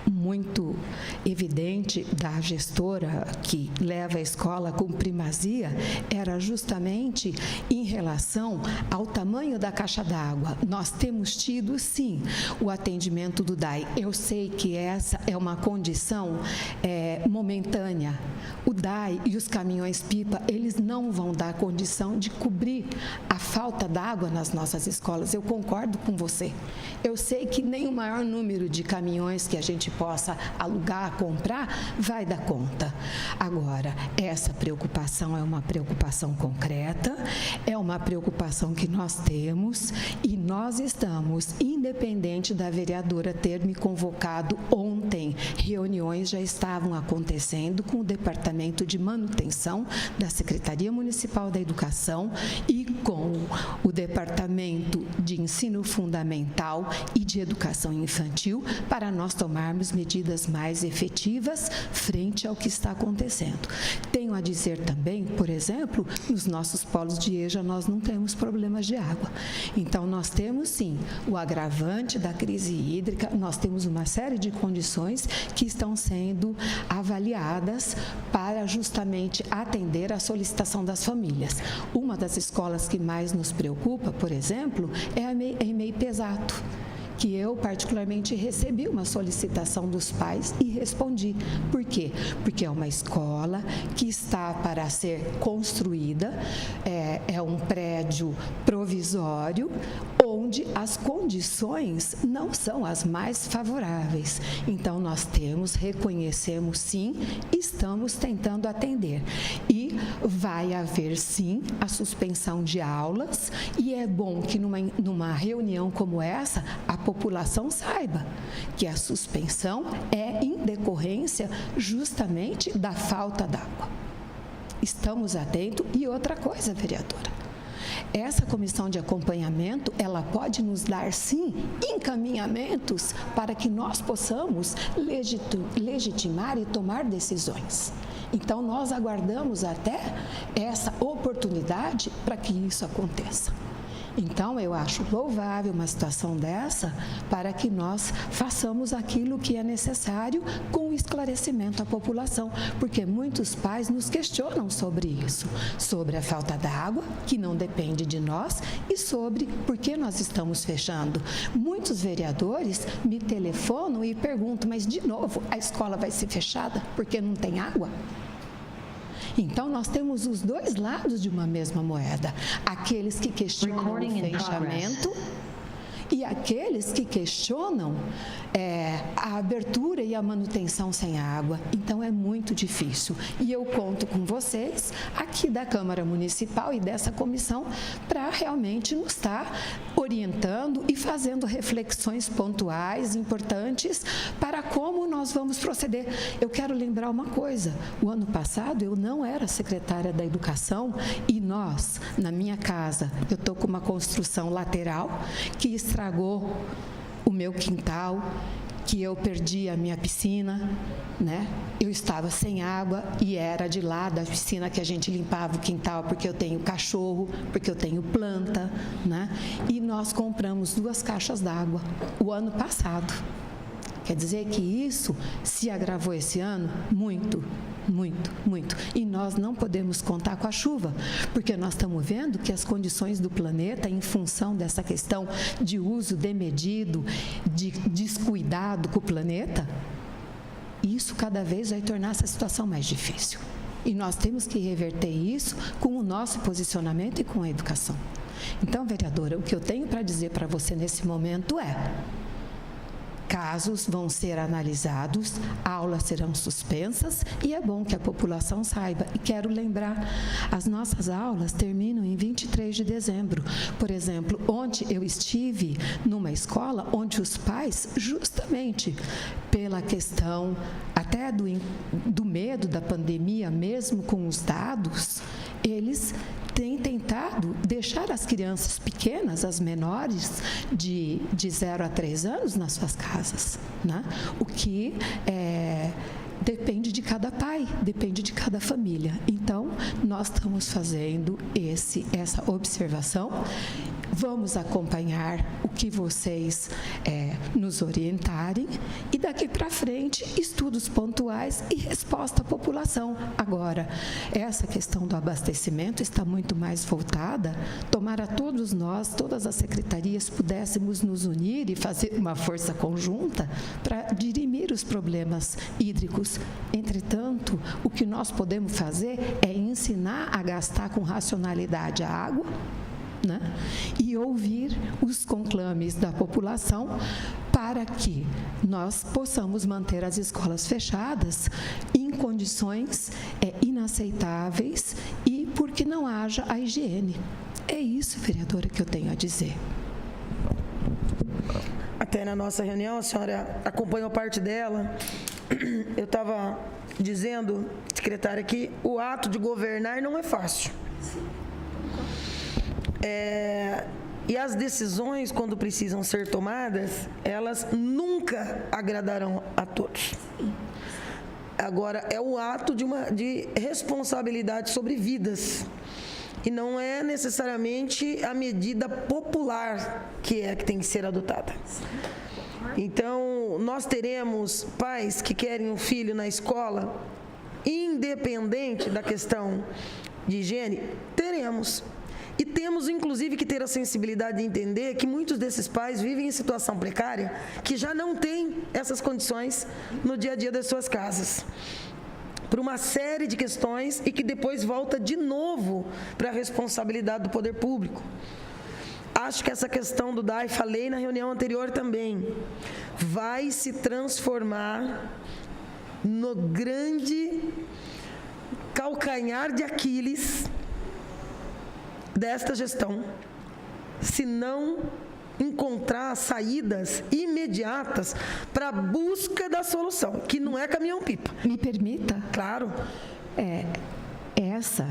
muito evidente da gestora que leva a escola com primazia era justamente em relação ao tamanho da caixa d'água. Nós temos tido, sim, o atendimento do DAI. Eu sei que essa é uma condição momentânea. O DAI e os caminhões-pipa, eles não vão dar condição de cobrir a falta d'água nas nossas escolas. Eu concordo com você. Eu sei que nem o maior número de caminhões que a gente possa alugar, comprar, vai dar conta. Agora, essa preocupação é uma preocupação concreta, é uma preocupação que nós temos e nós estamos, independente da vereadora ter me convocado ontem, reuniões já estavam acontecendo com o Departamento de Manutenção da Secretaria Municipal da Educação e com o Departamento de Ensino Fundamental e de Educação Infantil para nós tomarmos medidas mais efetivas frente ao que está acontecendo. Tenho a dizer também, por exemplo, nos nossos polos de EJA nós não temos problemas de água. Então, nós temos sim o agravante da crise hídrica, nós temos uma série de condições que estão sendo avaliadas para justamente atender à solicitação das famílias. Uma das escolas que mais nos preocupa, por exemplo, é a EMEI Pesato, que eu particularmente recebi uma solicitação dos pais e respondi. Por quê? Porque é uma escola que está para ser construída, é um prédio provisório, onde as condições não são as mais favoráveis. Então, nós reconhecemos sim, estamos tentando atender. E vai haver sim a suspensão de aulas, e é bom que numa reunião como essa, a população saiba que a suspensão é em decorrência justamente da falta d'água. Estamos atentos. E outra coisa, vereadora, essa comissão de acompanhamento, ela pode nos dar, sim, encaminhamentos para que nós possamos legitimar e tomar decisões. Então, nós aguardamos até essa oportunidade para que isso aconteça. Então, eu acho louvável uma situação dessa para que nós façamos aquilo que é necessário com esclarecimento à população, porque muitos pais nos questionam sobre isso, sobre a falta d'água, que não depende de nós, e sobre por que nós estamos fechando. Muitos vereadores me telefonam e perguntam, mas de novo, a escola vai ser fechada porque não tem água? Então, nós temos os dois lados de uma mesma moeda. Aqueles que questionam o fechamento e aqueles que questionam a abertura e a manutenção sem água. Então, é muito difícil. E eu conto com vocês aqui da Câmara Municipal e dessa comissão para realmente nos estar orientando e fazendo reflexões pontuais, importantes, para como nós vamos proceder. Eu quero lembrar uma coisa. O ano passado, eu não era secretária da Educação e nós, na minha casa, eu estou com uma construção lateral que estragou o meu quintal, que eu perdi a minha piscina, né? Eu estava sem água e era de lá da piscina que a gente limpava o quintal, porque eu tenho cachorro, porque eu tenho planta, né? E nós compramos 2 caixas d'água o ano passado. Quer dizer que isso se agravou esse ano muito, muito, muito. E nós não podemos contar com a chuva, porque nós estamos vendo que as condições do planeta, em função dessa questão de uso desmedido, de descuidado com o planeta, isso cada vez vai tornar essa situação mais difícil. E nós temos que reverter isso com o nosso posicionamento e com a educação. Então, vereadora, o que eu tenho para dizer para você nesse momento é: casos vão ser analisados, aulas serão suspensas e é bom que a população saiba. E quero lembrar, as nossas aulas terminam em 23 de dezembro. Por exemplo, ontem eu estive numa escola onde os pais, justamente pela questão até do medo da pandemia, mesmo com os dados, eles têm tentado deixar as crianças pequenas, as menores, de 0 a 3 anos nas suas casas, né? O que depende de cada pai, depende de cada família. Então, nós estamos fazendo essa observação. Vamos acompanhar o que vocês nos orientarem e daqui para frente estudos pontuais e resposta à população. Agora, essa questão do abastecimento está muito mais voltada, tomara todos nós, todas as secretarias pudéssemos nos unir e fazer uma força conjunta para dirimir os problemas hídricos. Entretanto, o que nós podemos fazer é ensinar a gastar com racionalidade a água, né? E ouvir os conclames da população para que nós possamos manter as escolas fechadas em condições inaceitáveis e porque não haja a higiene. É isso, vereadora, que eu tenho a dizer. Até na nossa reunião, a senhora acompanhou parte dela. Eu estava dizendo, secretária, que o ato de governar não é fácil. E as decisões, quando precisam ser tomadas, elas nunca agradarão a todos. Agora, é o ato de responsabilidade sobre vidas. E não é necessariamente a medida popular que tem que ser adotada. Então, nós teremos pais que querem um filho na escola, independente da questão de higiene? Teremos. E temos, inclusive, que ter a sensibilidade de entender que muitos desses pais vivem em situação precária, que já não têm essas condições no dia a dia das suas casas, por uma série de questões e que depois volta de novo para a responsabilidade do poder público. Acho que essa questão do DAI, falei na reunião anterior também, vai se transformar no grande calcanhar de Aquiles desta gestão, se não encontrar saídas imediatas para a busca da solução, que não é caminhão-pipa. Me permita? Claro. Essa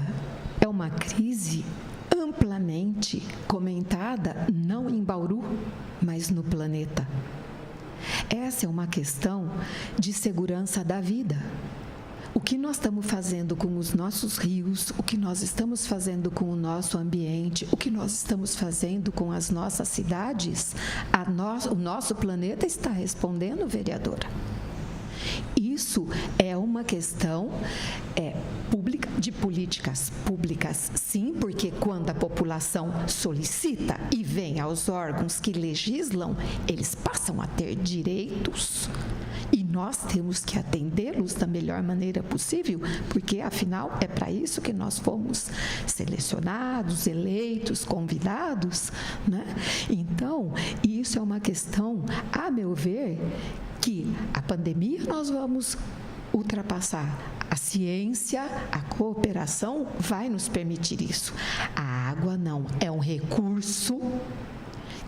é uma crise amplamente comentada, não em Bauru, mas no planeta. Essa é uma questão de segurança da vida. O que nós estamos fazendo com os nossos rios, o que nós estamos fazendo com o nosso ambiente, o que nós estamos fazendo com as nossas cidades, o nosso planeta está respondendo, vereadora. Isso é uma questão pública, de políticas públicas, sim, porque quando a população solicita e vem aos órgãos que legislam, eles passam a ter direitos e nós temos que atendê-los da melhor maneira possível, porque, afinal, é para isso que nós fomos selecionados, eleitos, convidados, né? Então, isso é uma questão, a meu ver, que a pandemia nós vamos ultrapassar. A ciência, a cooperação vai nos permitir isso. A água não, é um recurso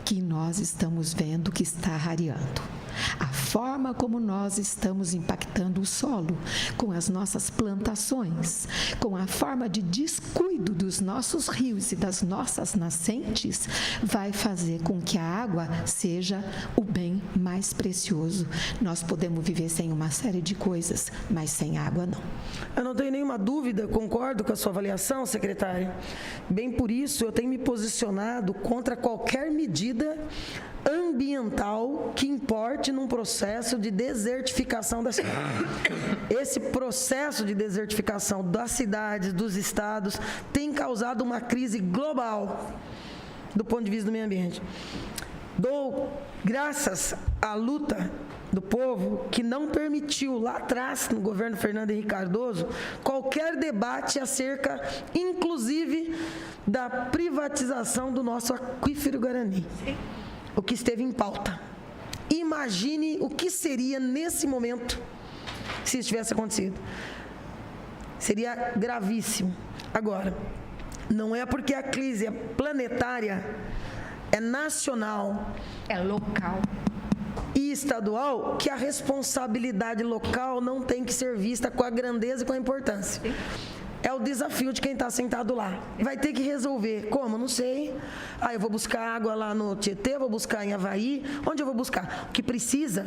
que nós estamos vendo que está rareando. A forma como nós estamos impactando o solo, com as nossas plantações, com a forma de descuido dos nossos rios e das nossas nascentes, vai fazer com que a água seja o bem mais precioso. Nós podemos viver sem uma série de coisas, mas sem água não. Eu não tenho nenhuma dúvida, concordo com a sua avaliação, secretária. Bem por isso, eu tenho me posicionado contra qualquer medida ambiental que importe num processo de desertificação da cidade. Esse processo de desertificação das cidades, dos estados, tem causado uma crise global do ponto de vista do meio ambiente. Dou graças à luta do povo que não permitiu lá atrás, no governo Fernando Henrique Cardoso, qualquer debate acerca, inclusive, da privatização do nosso aquífero Guarani. O que esteve em pauta. imagine o que seria nesse momento se isso tivesse acontecido. Seria gravíssimo. Agora, não é porque a crise é planetária, é nacional, É local. e estadual, que a responsabilidade local não tem que ser vista com a grandeza e com a importância. É o desafio de quem está sentado lá. Vai ter que resolver. Como? Não sei. Eu vou buscar água lá no Tietê, vou buscar em Avaí. Onde eu vou buscar? O que precisa,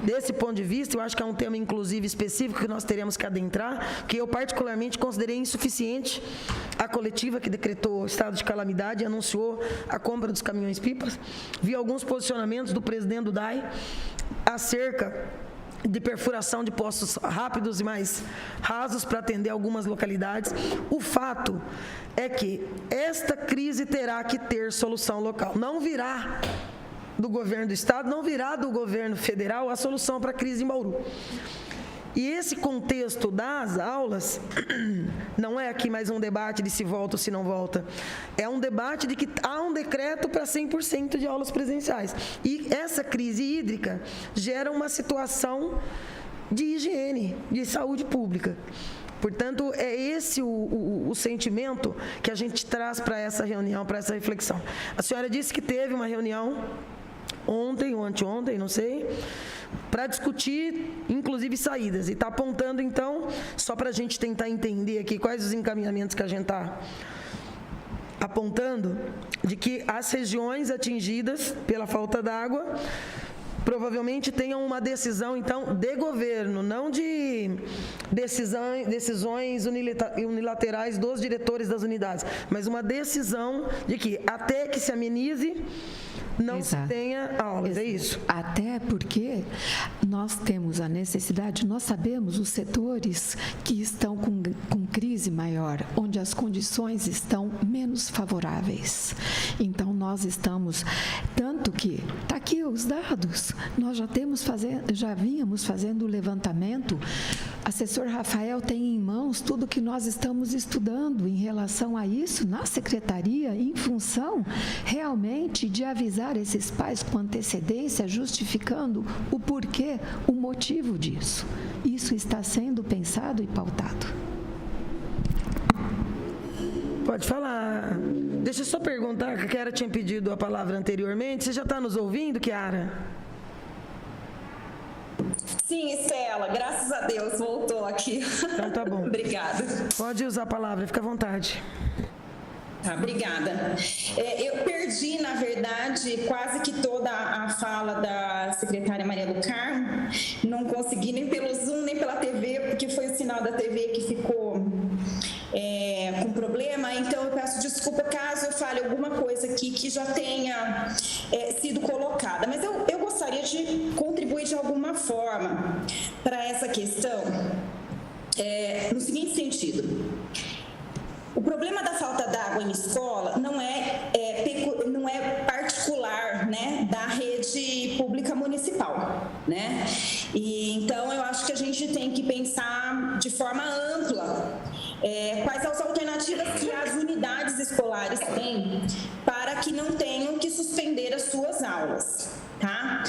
desse ponto de vista, eu acho que é um tema, inclusive, específico que nós teremos que adentrar, que eu particularmente considerei insuficiente a coletiva que decretou o estado de calamidade e anunciou a compra dos caminhões-pipas. Vi alguns posicionamentos do presidente do DAI acerca de perfuração de poços rápidos e mais rasos para atender algumas localidades. O fato é que esta crise terá que ter solução local. Não virá do governo do estado, não virá do governo federal a solução para a crise em Bauru. E esse contexto das aulas não é aqui mais um debate de se volta ou se não volta. É um debate de que há um decreto para 100% de aulas presenciais. E essa crise hídrica gera uma situação de higiene, de saúde pública. Portanto, é esse o sentimento que a gente traz para essa reunião, para essa reflexão. A senhora disse que teve uma reunião ontem ou anteontem, não sei, para discutir, inclusive, saídas. E está apontando, então, só para a gente tentar entender aqui quais os encaminhamentos que a gente está apontando, de que as regiões atingidas pela falta d'água provavelmente tenham uma decisão, então, de governo, não de decisões unilaterais dos diretores das unidades, mas uma decisão de que, até que se amenize, não se tenha aulas, é isso? Até porque nós temos a necessidade, nós sabemos os setores que estão com crise maior, onde as condições estão menos favoráveis. Então, nós estamos, tanto que, está aqui os dados, nós já vínhamos fazendo o levantamento, assessor Rafael tem em mãos tudo que nós estamos estudando em relação a isso na secretaria, em função realmente de avisar esses pais com antecedência, justificando o porquê, o motivo disso. Isso está sendo pensado e pautado. Pode falar. Deixa eu só perguntar, que a Chiara tinha pedido a palavra anteriormente. Você já está nos ouvindo, Chiara? Sim, Estela, graças a Deus, voltou aqui. Então tá bom. Obrigada. Pode usar a palavra, fica à vontade. Tá, obrigada. Eu perdi, na verdade, quase que toda a fala da secretária Maria do Carmo. Não consegui nem pelo Zoom, nem pela TV, porque foi o sinal da TV que ficou com problema. Então, eu peço desculpa caso eu fale alguma coisa aqui que já tenha sido colocada. Mas eu gostaria de contribuir de alguma forma para essa questão, no seguinte sentido. O problema da falta d'água em escola não é particular, né, da rede pública municipal, né? E então eu acho que a gente tem que pensar de forma ampla quais são as alternativas que as unidades escolares têm para que não tenham que suspender as suas aulas. Tá?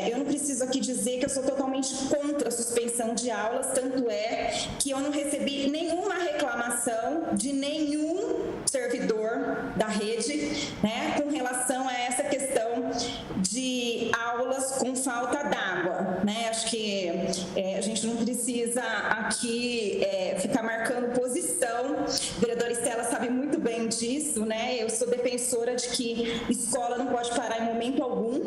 Eu não preciso aqui dizer que eu sou totalmente contra a suspensão de aulas, tanto é que eu não recebi nenhuma reclamação de nenhum servidor da rede, né, com relação a essa questão de aulas com falta d'água, né? Acho que a gente não precisa aqui ficar marcando posição. A vereadora Estela sabe muito bem disso, né? Eu sou defensora de que escola não pode parar em momento algum,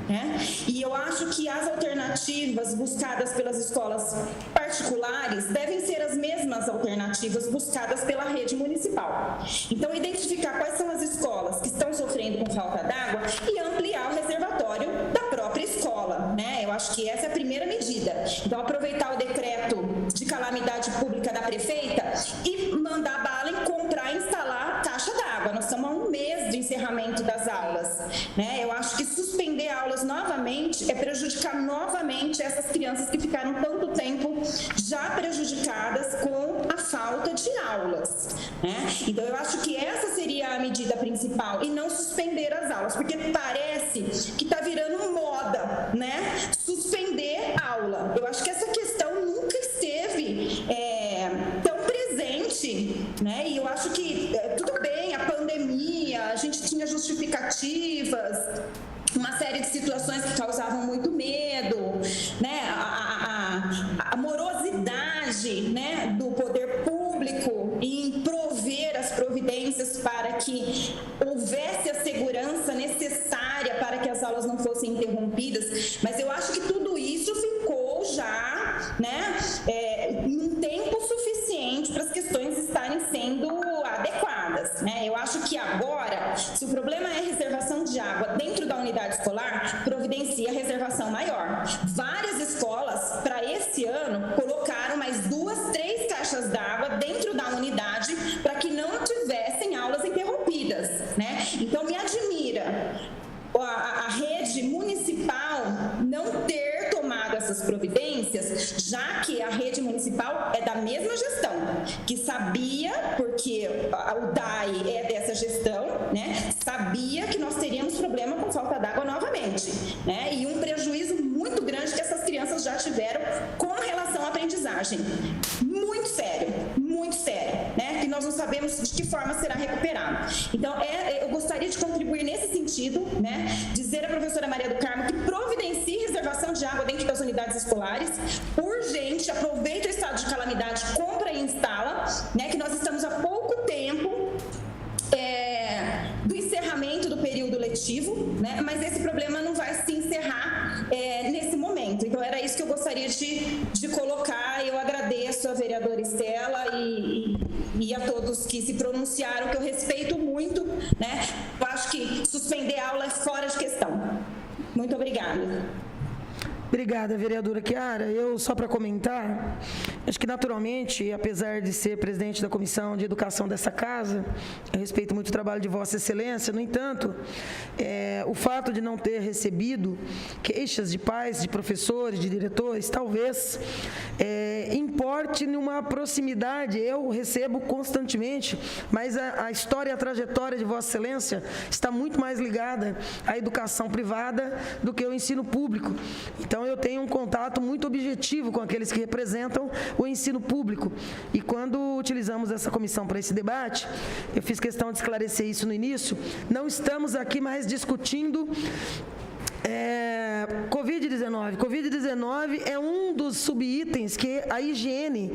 né? E eu acho que as alternativas buscadas pelas escolas particulares devem ser as mesmas alternativas buscadas pela rede municipal. Então, identificar quais são as escolas que estão sofrendo com falta d'água e ampliar o reservatório da própria escola, né? Eu acho que essa é a primeira medida. Então, aproveitar o decreto de calamidade pública da prefeita e mandar bala em comprar e instalar caixa d'água. Nós estamos a um mês do encerramento das aulas, né? Eu acho que suspender aulas novamente é prejudicar novamente essas crianças que ficaram tanto tempo já prejudicadas com a falta de aulas, né? Então, eu acho que essa seria a medida principal e não suspender as aulas, porque parece que está virando um justificativas, uma série de situações que causavam muito medo, né? A morosidade, né, do poder público em prover as providências para que houvesse a segurança necessária para que as aulas não fossem interrompidas. Mas eu acho que tudo isso ficou já, né, em tempo suficiente para as questões estarem sendo adequadas, né? Eu acho que agora, se o problema é reservação de água dentro da unidade escolar, providencia reservação maior. Várias escolas, para esse ano, colocaram mais 2, 3 caixas d'água dentro da unidade para que não tivessem aulas interrompidas, né? Então, me admira a rede municipal não ter tomado essas providências, já que a rede municipal é da mesma gestão, que sabia, porque o DAE é dessa gestão, né, sabia que nós teríamos problema com falta d'água novamente, né, e um prejuízo muito grande que essas crianças já tiveram com relação à aprendizagem. Muito sério, né, que nós não sabemos de que forma será recuperado. Então, eu gostaria de contribuir nesse sentido, né, dizer à professora Maria do Carmo que providencie reservação de água dentro das unidades escolares, urgente, aproveita o estado de calamidade, compra e instala, né, que nós estamos há pouco tempo do encerramento do período letivo, né, mas esse problema não vai se encerrar nesse momento. Então, era isso que eu gostaria de colocar. Eu agradeço a vereadora Estela e a todos que se pronunciaram, que eu respeito muito, né? Eu acho que suspender a aula é fora de questão. Muito obrigada. Obrigada, vereadora Chiara. Eu, só para comentar, acho que naturalmente, apesar de ser presidente da Comissão de Educação dessa casa, eu respeito muito o trabalho de Vossa Excelência. No entanto, o fato de não ter recebido queixas de pais, de professores, de diretores, talvez importe numa proximidade. Eu recebo constantemente, mas a história e a trajetória de Vossa Excelência está muito mais ligada à educação privada do que ao ensino público. Então, eu tenho um contato muito objetivo com aqueles que representam o ensino público. E quando utilizamos essa comissão para esse debate, eu fiz questão de esclarecer isso no início, não estamos aqui mais discutindo Covid-19. Covid-19 é um dos subitens que a higiene,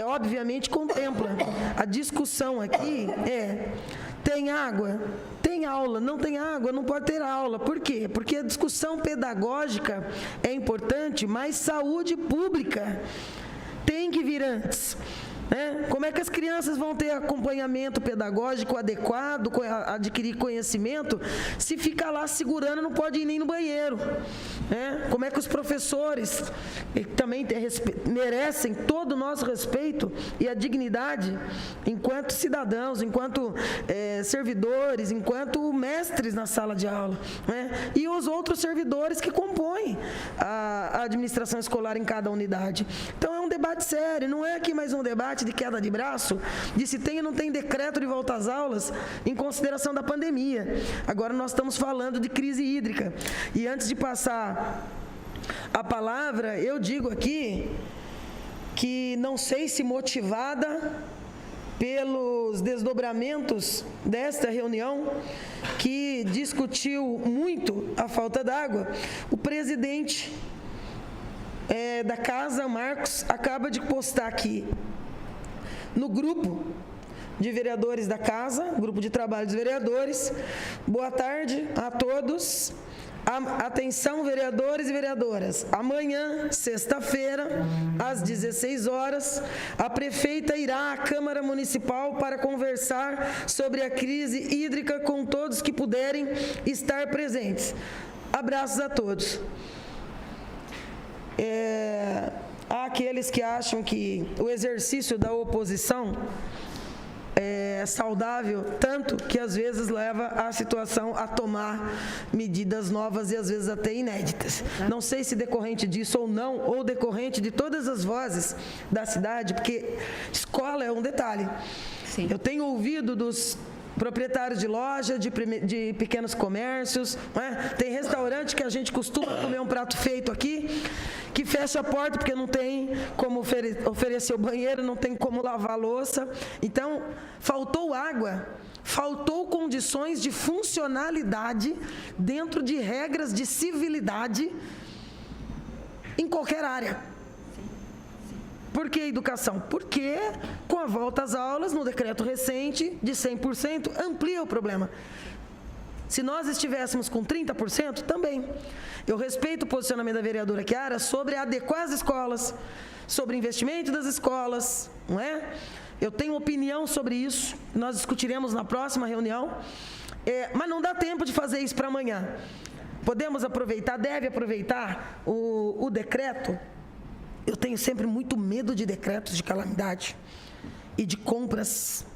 obviamente, contempla. A discussão aqui tem água? Tem aula. Não tem água? Não pode ter aula. Por quê? Porque a discussão pedagógica é importante, mas saúde pública tem que vir antes. Como é que as crianças vão ter acompanhamento pedagógico adequado, adquirir conhecimento, se ficar lá segurando, não pode ir nem no banheiro? Como é que os professores, que também merecem todo o nosso respeito e a dignidade, enquanto cidadãos, enquanto servidores, enquanto mestres na sala de aula, e os outros servidores que compõem a administração escolar em cada unidade? Então, é um debate sério, não é aqui mais um debate de queda de braço, de se tem ou não tem decreto de volta às aulas em consideração da pandemia. Agora nós estamos falando de crise hídrica. E antes de passar a palavra, eu digo aqui que não sei se motivada pelos desdobramentos desta reunião, que discutiu muito a falta d'água, o presidente da casa, Marcos, acaba de postar aqui no grupo de vereadores da casa, grupo de trabalho dos vereadores: boa tarde a todos. Atenção, vereadores e vereadoras. Amanhã, sexta-feira, às 16 horas, a prefeita irá à Câmara Municipal para conversar sobre a crise hídrica com todos que puderem estar presentes. Abraços a todos. Há aqueles que acham que o exercício da oposição é saudável, tanto que às vezes leva a situação a tomar medidas novas e às vezes até inéditas. Não sei se decorrente disso ou não, ou decorrente de todas as vozes da cidade, porque escola é um detalhe. Sim. Eu tenho ouvido dos proprietários de loja, de pequenos comércios, tem restaurante que a gente costuma comer um prato feito aqui, que fecha a porta porque não tem como oferecer o banheiro, não tem como lavar a louça. Então, faltou água. faltou condições de funcionalidade dentro de regras de civilidade em qualquer área. Por que educação? Porque com a volta às aulas, no decreto recente de 100%, amplia o problema. Se nós estivéssemos com 30%, também. Eu respeito o posicionamento da vereadora Chiara sobre adequar as escolas, sobre investimento das escolas, não é? Eu tenho opinião sobre isso, nós discutiremos na próxima reunião, mas não dá tempo de fazer isso para amanhã. Podemos aproveitar, deve aproveitar o decreto. Eu tenho sempre muito medo de decretos de calamidade e de compras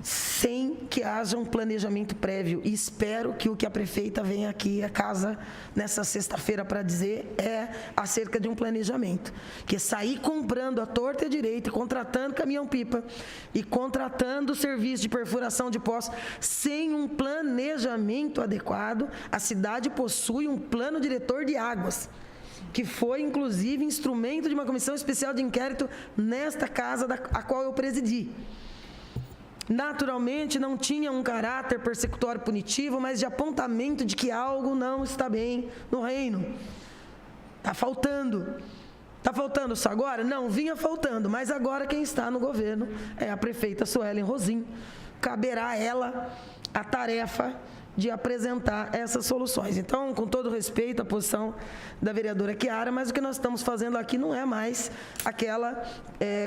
sem que haja um planejamento prévio. E espero que o que a prefeita venha aqui a casa nessa sexta-feira para dizer é acerca de um planejamento. Que sair comprando à torta e à direita, contratando caminhão-pipa e contratando serviço de perfuração de poços sem um planejamento adequado. A cidade possui um plano diretor de águas, que foi, inclusive, instrumento de uma comissão especial de inquérito nesta casa a qual eu presidi. Naturalmente, não tinha um caráter persecutório punitivo, mas de apontamento de que algo não está bem no reino. Está faltando. Está faltando isso agora? Não, vinha faltando, mas agora quem está no governo é a prefeita Suelen Rosim. Caberá a ela a tarefa de apresentar essas soluções. Então, com todo respeito à posição da vereadora Chiara, mas o que nós estamos fazendo aqui não é mais aquela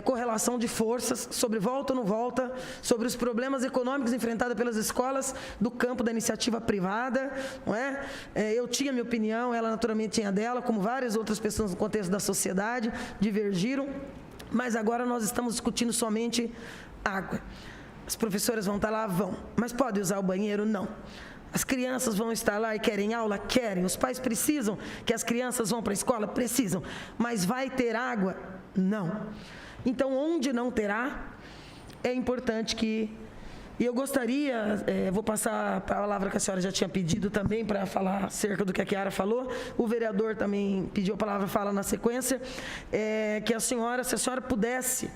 correlação de forças sobre volta ou não volta, sobre os problemas econômicos enfrentados pelas escolas do campo da iniciativa privada, não é? Eu tinha minha opinião, ela naturalmente tinha dela, como várias outras pessoas no contexto da sociedade, divergiram, mas agora nós estamos discutindo somente água. As professoras vão estar lá? Vão. Mas pode usar o banheiro? Não. As crianças vão estar lá e querem aula? Querem. Os pais precisam que as crianças vão para a escola? Precisam. Mas vai ter água? Não. Então, onde não terá, é importante que... E eu gostaria, vou passar a palavra que a senhora já tinha pedido também para falar acerca do que a Chiara falou. O vereador também pediu a palavra, fala na sequência. Que a senhora, se a senhora pudesse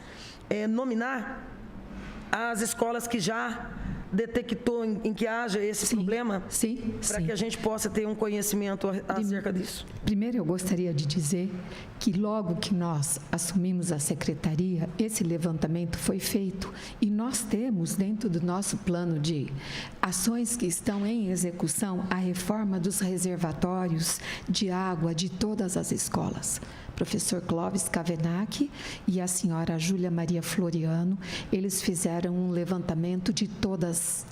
nominar as escolas que já detectou em que haja esse problema, para que a gente possa ter um conhecimento acerca disso. Primeiro, eu gostaria de dizer que logo que nós assumimos a secretaria, esse levantamento foi feito e nós temos dentro do nosso plano de ações que estão em execução a reforma dos reservatórios de água de todas as escolas. Professor Clóvis Cavenac e a senhora Júlia Maria Floriano, eles fizeram um levantamento de todas,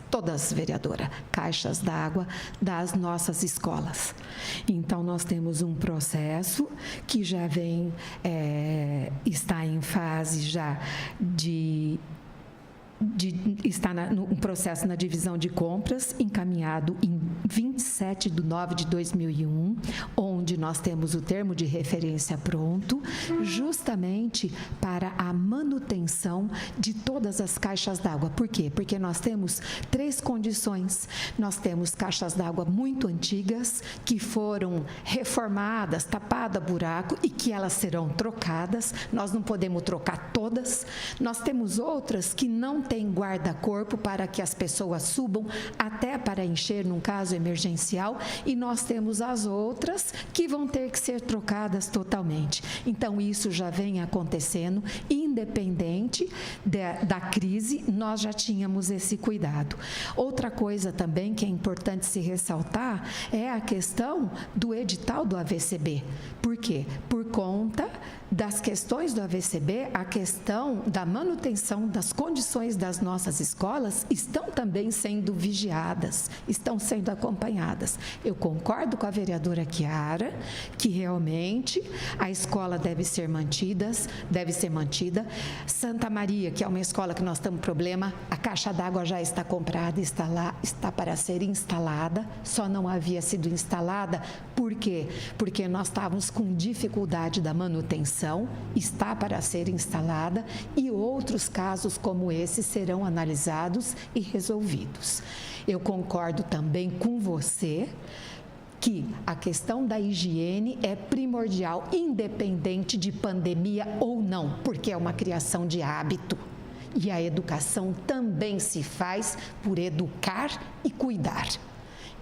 vereadora, caixas d'água das nossas escolas. Então, nós temos um processo que já vem, está em fase já está no processo na divisão de compras, encaminhado em 27/9/2001, onde nós temos o termo de referência pronto, justamente para a manutenção de todas as caixas d'água. Por quê? Porque nós temos 3 condições. Nós temos caixas d'água muito antigas, que foram reformadas, tapada buraco, e que elas serão trocadas. Nós não podemos trocar todas. Nós temos outras que não tem guarda-corpo para que as pessoas subam até para encher num caso emergencial, e nós temos as outras que vão ter que ser trocadas totalmente. Então, isso já vem acontecendo, independente da crise, nós já tínhamos esse cuidado. Outra coisa também que é importante se ressaltar é a questão do edital do AVCB. Por quê? Por conta das questões do AVCB, a questão da manutenção das condições das nossas escolas estão também sendo vigiadas, estão sendo acompanhadas. Eu concordo com a vereadora Chiara que realmente a escola deve ser mantida. Santa Maria, que é uma escola que nós temos problema, a caixa d'água já está comprada, está lá, está para ser instalada, só não havia sido instalada. Por quê? Porque nós estávamos com dificuldade da manutenção, está para ser instalada, e outros casos como esse serão analisados e resolvidos. Eu concordo também com você que a questão da higiene é primordial, independente de pandemia ou não, porque é uma criação de hábito. E a educação também se faz por educar e cuidar.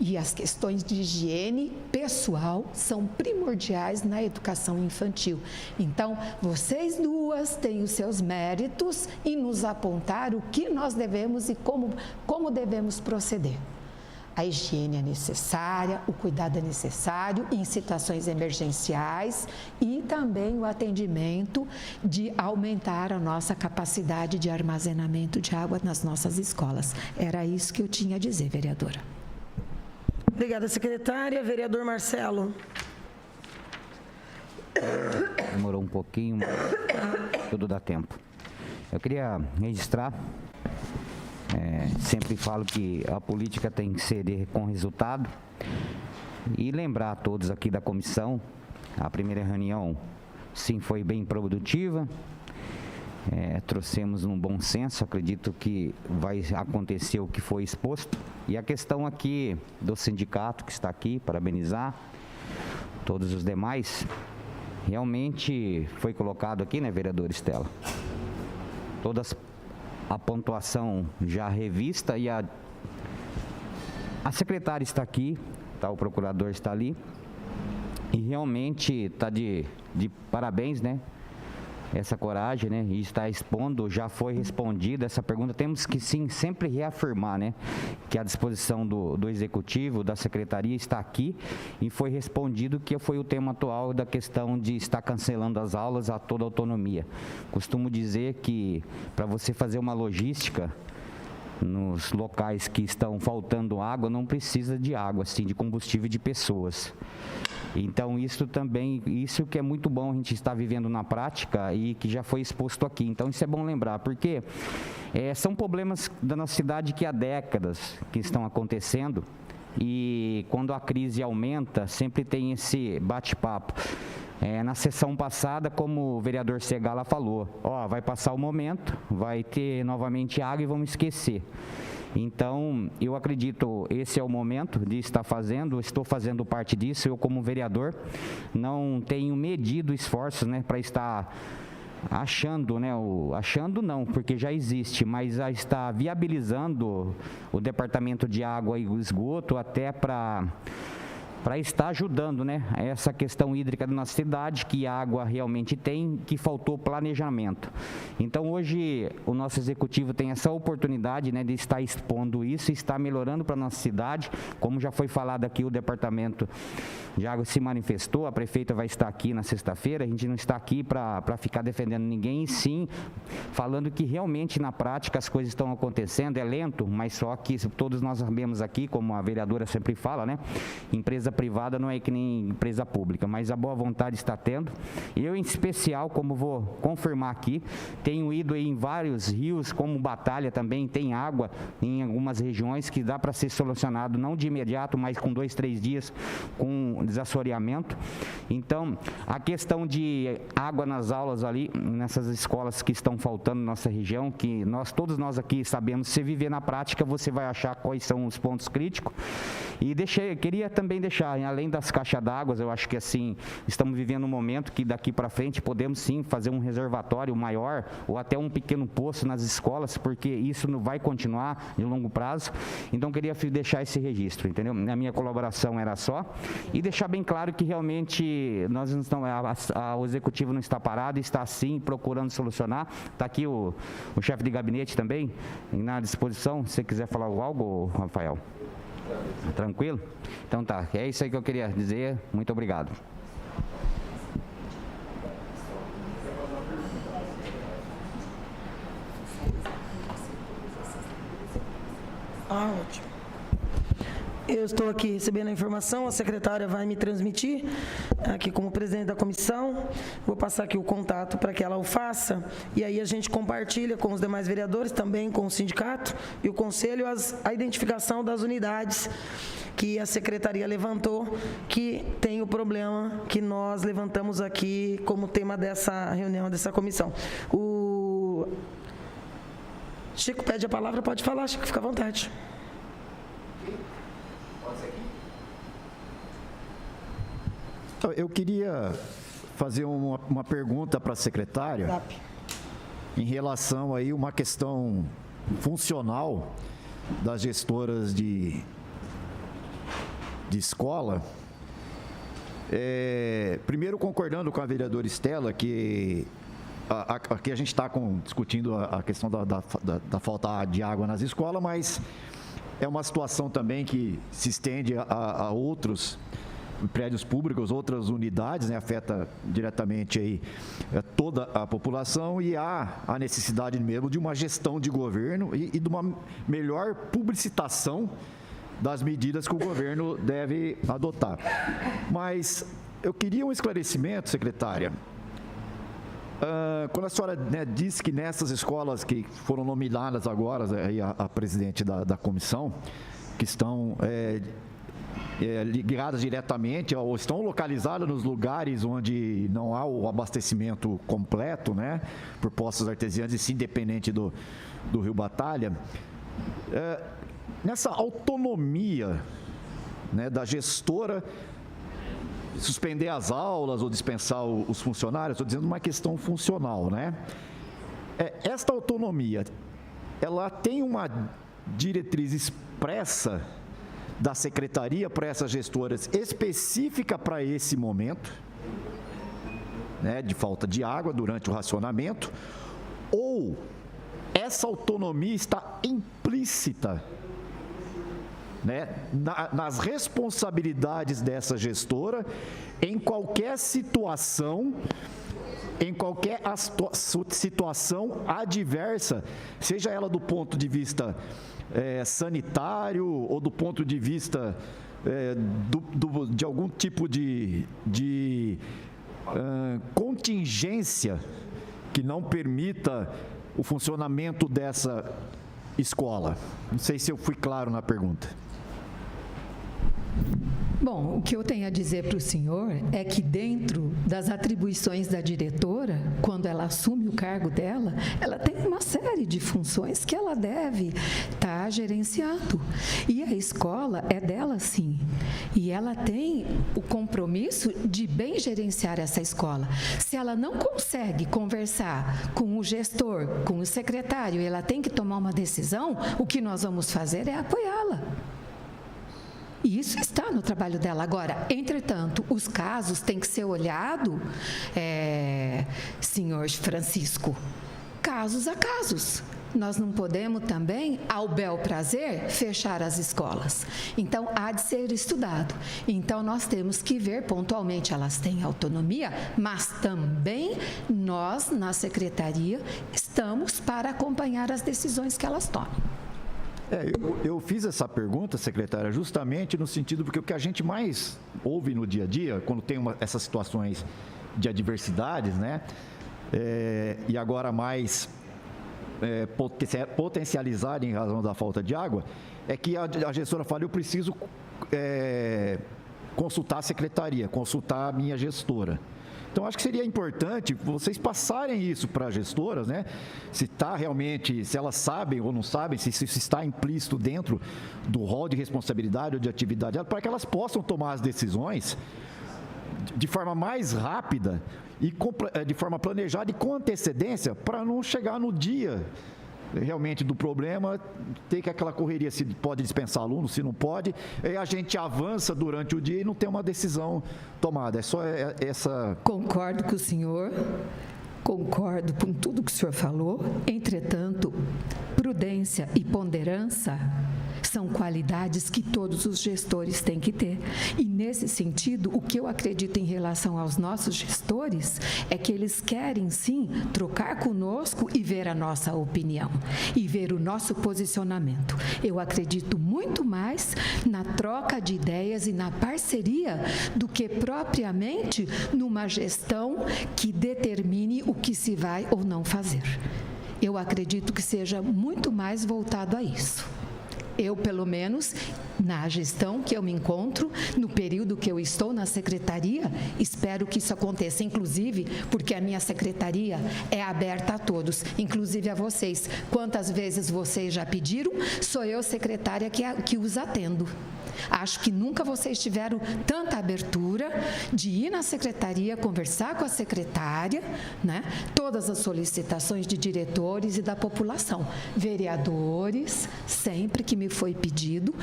E as questões de higiene pessoal são primordiais na educação infantil. Então, vocês duas têm os seus méritos em nos apontar o que nós devemos e como devemos proceder. A higiene é necessária, o cuidado é necessário em situações emergenciais e também o atendimento de aumentar a nossa capacidade de armazenamento de água nas nossas escolas. Era isso que eu tinha a dizer, vereadora. Obrigada, secretária. Vereador Marcelo. Demorou um pouquinho, mas tudo dá tempo. Eu queria registrar, sempre falo que a política tem que ser com resultado, e lembrar a todos aqui da comissão, a primeira reunião, sim, foi bem produtiva, trouxemos um bom senso, acredito que vai acontecer o que foi exposto. E a questão aqui do sindicato que está aqui, parabenizar todos os demais, realmente foi colocado aqui, né, vereadora Estela? Toda a pontuação já revista e a secretária está aqui, tá, o procurador está ali, e realmente está de parabéns, né? Essa coragem, né, e está expondo, já foi respondida essa pergunta. Temos que sim sempre reafirmar, né, que a disposição do executivo, da secretaria está aqui, e foi respondido que foi o tema atual da questão de estar cancelando as aulas a toda autonomia. Costumo dizer que para você fazer uma logística nos locais que estão faltando água, não precisa de água, sim, de combustível e de pessoas. Então, isso também, isso que é muito bom a gente estar vivendo na prática e que já foi exposto aqui. Então, isso é bom lembrar, porque são problemas da nossa cidade que há décadas que estão acontecendo, e quando a crise aumenta, sempre tem esse bate-papo. Na sessão passada, como o vereador Segala falou, vai passar o momento, vai ter novamente água e vamos esquecer. Então, eu acredito, esse é o momento de estar fazendo, estou fazendo parte disso. Eu, como vereador, não tenho medido esforços, né, para estar achando, né, achando não, porque já existe, mas já está viabilizando o departamento de água e esgoto até para estar ajudando, né, essa questão hídrica da nossa cidade, que a água realmente tem, que faltou planejamento. Então, hoje, o nosso executivo tem essa oportunidade, né, de estar expondo isso e estar melhorando para a nossa cidade. Como já foi falado aqui, o departamento de água se manifestou, a prefeita vai estar aqui na sexta-feira. A gente não está aqui para ficar defendendo ninguém, e sim falando que realmente na prática as coisas estão acontecendo. É lento, mas só que todos nós sabemos aqui, como a vereadora sempre fala, né, empresa privada não é que nem empresa pública, mas a boa vontade está tendo. Eu, em especial, como vou confirmar aqui, tenho ido em vários rios, como Batalha também tem água em algumas regiões que dá para ser solucionado, não de imediato, mas com 2, 3 dias com desassoreamento. Então, a questão de água nas aulas ali, nessas escolas que estão faltando na nossa região, que todos nós aqui sabemos, se viver na prática, você vai achar quais são os pontos críticos. E queria também deixar, além das caixas d'água, eu acho que assim, estamos vivendo um momento que daqui para frente podemos sim fazer um reservatório maior ou até um pequeno poço nas escolas, porque isso não vai continuar de longo prazo. Então, queria deixar esse registro, entendeu? A minha colaboração era só, e deixar bem claro que realmente nós não estamos, o executivo não está parado, está sim procurando solucionar. Está aqui o chefe de gabinete também na disposição, se você quiser falar algo, Rafael. Tranquilo? Então tá, é isso aí que eu queria dizer. Muito obrigado. Ótimo. Eu estou aqui recebendo a informação, a secretária vai me transmitir, aqui como presidente da comissão. Vou passar aqui o contato para que ela o faça, e aí a gente compartilha com os demais vereadores, também com o sindicato e o conselho, a identificação das unidades que a secretaria levantou, que tem o problema que nós levantamos aqui como tema dessa reunião, dessa comissão. O Chico pede a palavra, pode falar, Chico, fica à vontade. Eu queria fazer uma pergunta para a secretária. em relação aí uma questão funcional das gestoras de escola. Primeiro, concordando com a vereadora Estela, que aqui a gente está discutindo a questão da falta de água nas escolas, mas é uma situação também que se estende a outros prédios públicos, outras unidades, né, afeta diretamente aí toda a população, e há a necessidade mesmo de uma gestão de governo e de uma melhor publicitação das medidas que o governo deve adotar. Mas eu queria um esclarecimento, secretária. Quando a senhora, né, disse que nessas escolas que foram nomeadas agora, aí a presidente da comissão, que estão ligadas diretamente ou estão localizadas nos lugares onde não há o abastecimento completo, né, por poços artesianos, e sim independente do Rio Batalha, nessa autonomia, né, da gestora suspender as aulas ou dispensar os funcionários, estou dizendo uma questão funcional, né? Esta autonomia, ela tem uma diretriz expressa da secretaria para essas gestoras específica para esse momento, né, de falta de água durante o racionamento, ou essa autonomia está implícita, né, nas responsabilidades dessa gestora em qualquer situação, situação adversa, seja ela do ponto de vista sanitário ou do ponto de vista de algum tipo de contingência que não permita o funcionamento dessa escola. Não sei se eu fui claro na pergunta. Bom, o que eu tenho a dizer para o senhor é que dentro das atribuições da diretora, quando ela assume o cargo dela, ela tem uma série de funções que ela deve estar gerenciando. E a escola é dela, sim. E ela tem o compromisso de bem gerenciar essa escola. Se ela não consegue conversar com o gestor, com o secretário, e ela tem que tomar uma decisão, o que nós vamos fazer é apoiá-la. E isso está no trabalho dela. Agora, entretanto, os casos têm que ser olhados, senhor Francisco, casos a casos. Nós não podemos também, ao bel prazer, fechar as escolas. Então, há de ser estudado. Então, nós temos que ver pontualmente, elas têm autonomia, mas também nós, na secretaria, estamos para acompanhar as decisões que elas tomam. Eu fiz essa pergunta, secretária, justamente no sentido porque o que a gente mais ouve no dia a dia, quando tem essas situações de adversidades, né, e agora mais potencializada em razão da falta de água, é que a gestora fala, eu preciso consultar a secretaria, consultar a minha gestora. Então, acho que seria importante vocês passarem isso para as gestoras, né? Se está realmente, se elas sabem ou não sabem, se isso está implícito dentro do rol de responsabilidade ou de atividade, para que elas possam tomar as decisões de forma mais rápida e de forma planejada e com antecedência, para não chegar no dia realmente do problema, ter que aquela correria, se pode dispensar aluno, se não pode, e a gente avança durante o dia e não tem uma decisão tomada. É só essa... Concordo com o senhor, concordo com tudo que o senhor falou, entretanto, prudência e ponderância são qualidades que todos os gestores têm que ter. E, nesse sentido, o que eu acredito em relação aos nossos gestores é que eles querem, sim, trocar conosco e ver a nossa opinião, e ver o nosso posicionamento. Eu acredito muito mais na troca de ideias e na parceria do que propriamente numa gestão que determine o que se vai ou não fazer. Eu acredito que seja muito mais voltado a isso. Eu, pelo menos, na gestão que eu me encontro, no período que eu estou na secretaria, espero que isso aconteça, inclusive porque a minha secretaria é aberta a todos, inclusive a vocês. Quantas vezes vocês já pediram, sou eu secretária que os atendo. Acho que nunca vocês tiveram tanta abertura de ir na secretaria, conversar com a secretária, né? Todas as solicitações de diretores e da população. Vereadores, sempre que me foi pedido,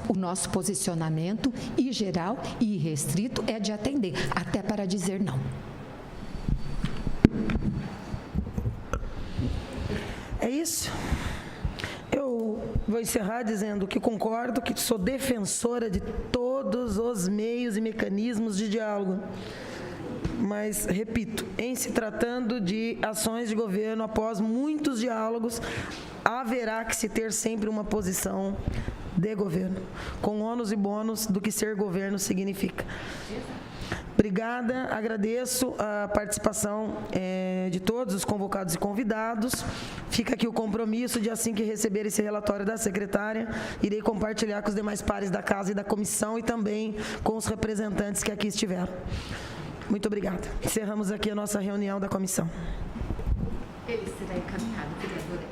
o nosso posicionamento e geral e irrestrito é de atender, até para dizer não. É isso. Eu vou encerrar dizendo que concordo, que sou defensora de todos os meios e mecanismos de diálogo. Mas, repito, em se tratando de ações de governo, após muitos diálogos, haverá que se ter sempre uma posição de governo, com ônus e bônus do que ser governo significa. Obrigada, agradeço a participação de todos os convocados e convidados. Fica aqui o compromisso de, assim que receber esse relatório da secretária, irei compartilhar com os demais pares da casa e da comissão e também com os representantes que aqui estiveram. Muito obrigada. Encerramos aqui a nossa reunião da comissão. Ele será encaminhado, vereadora.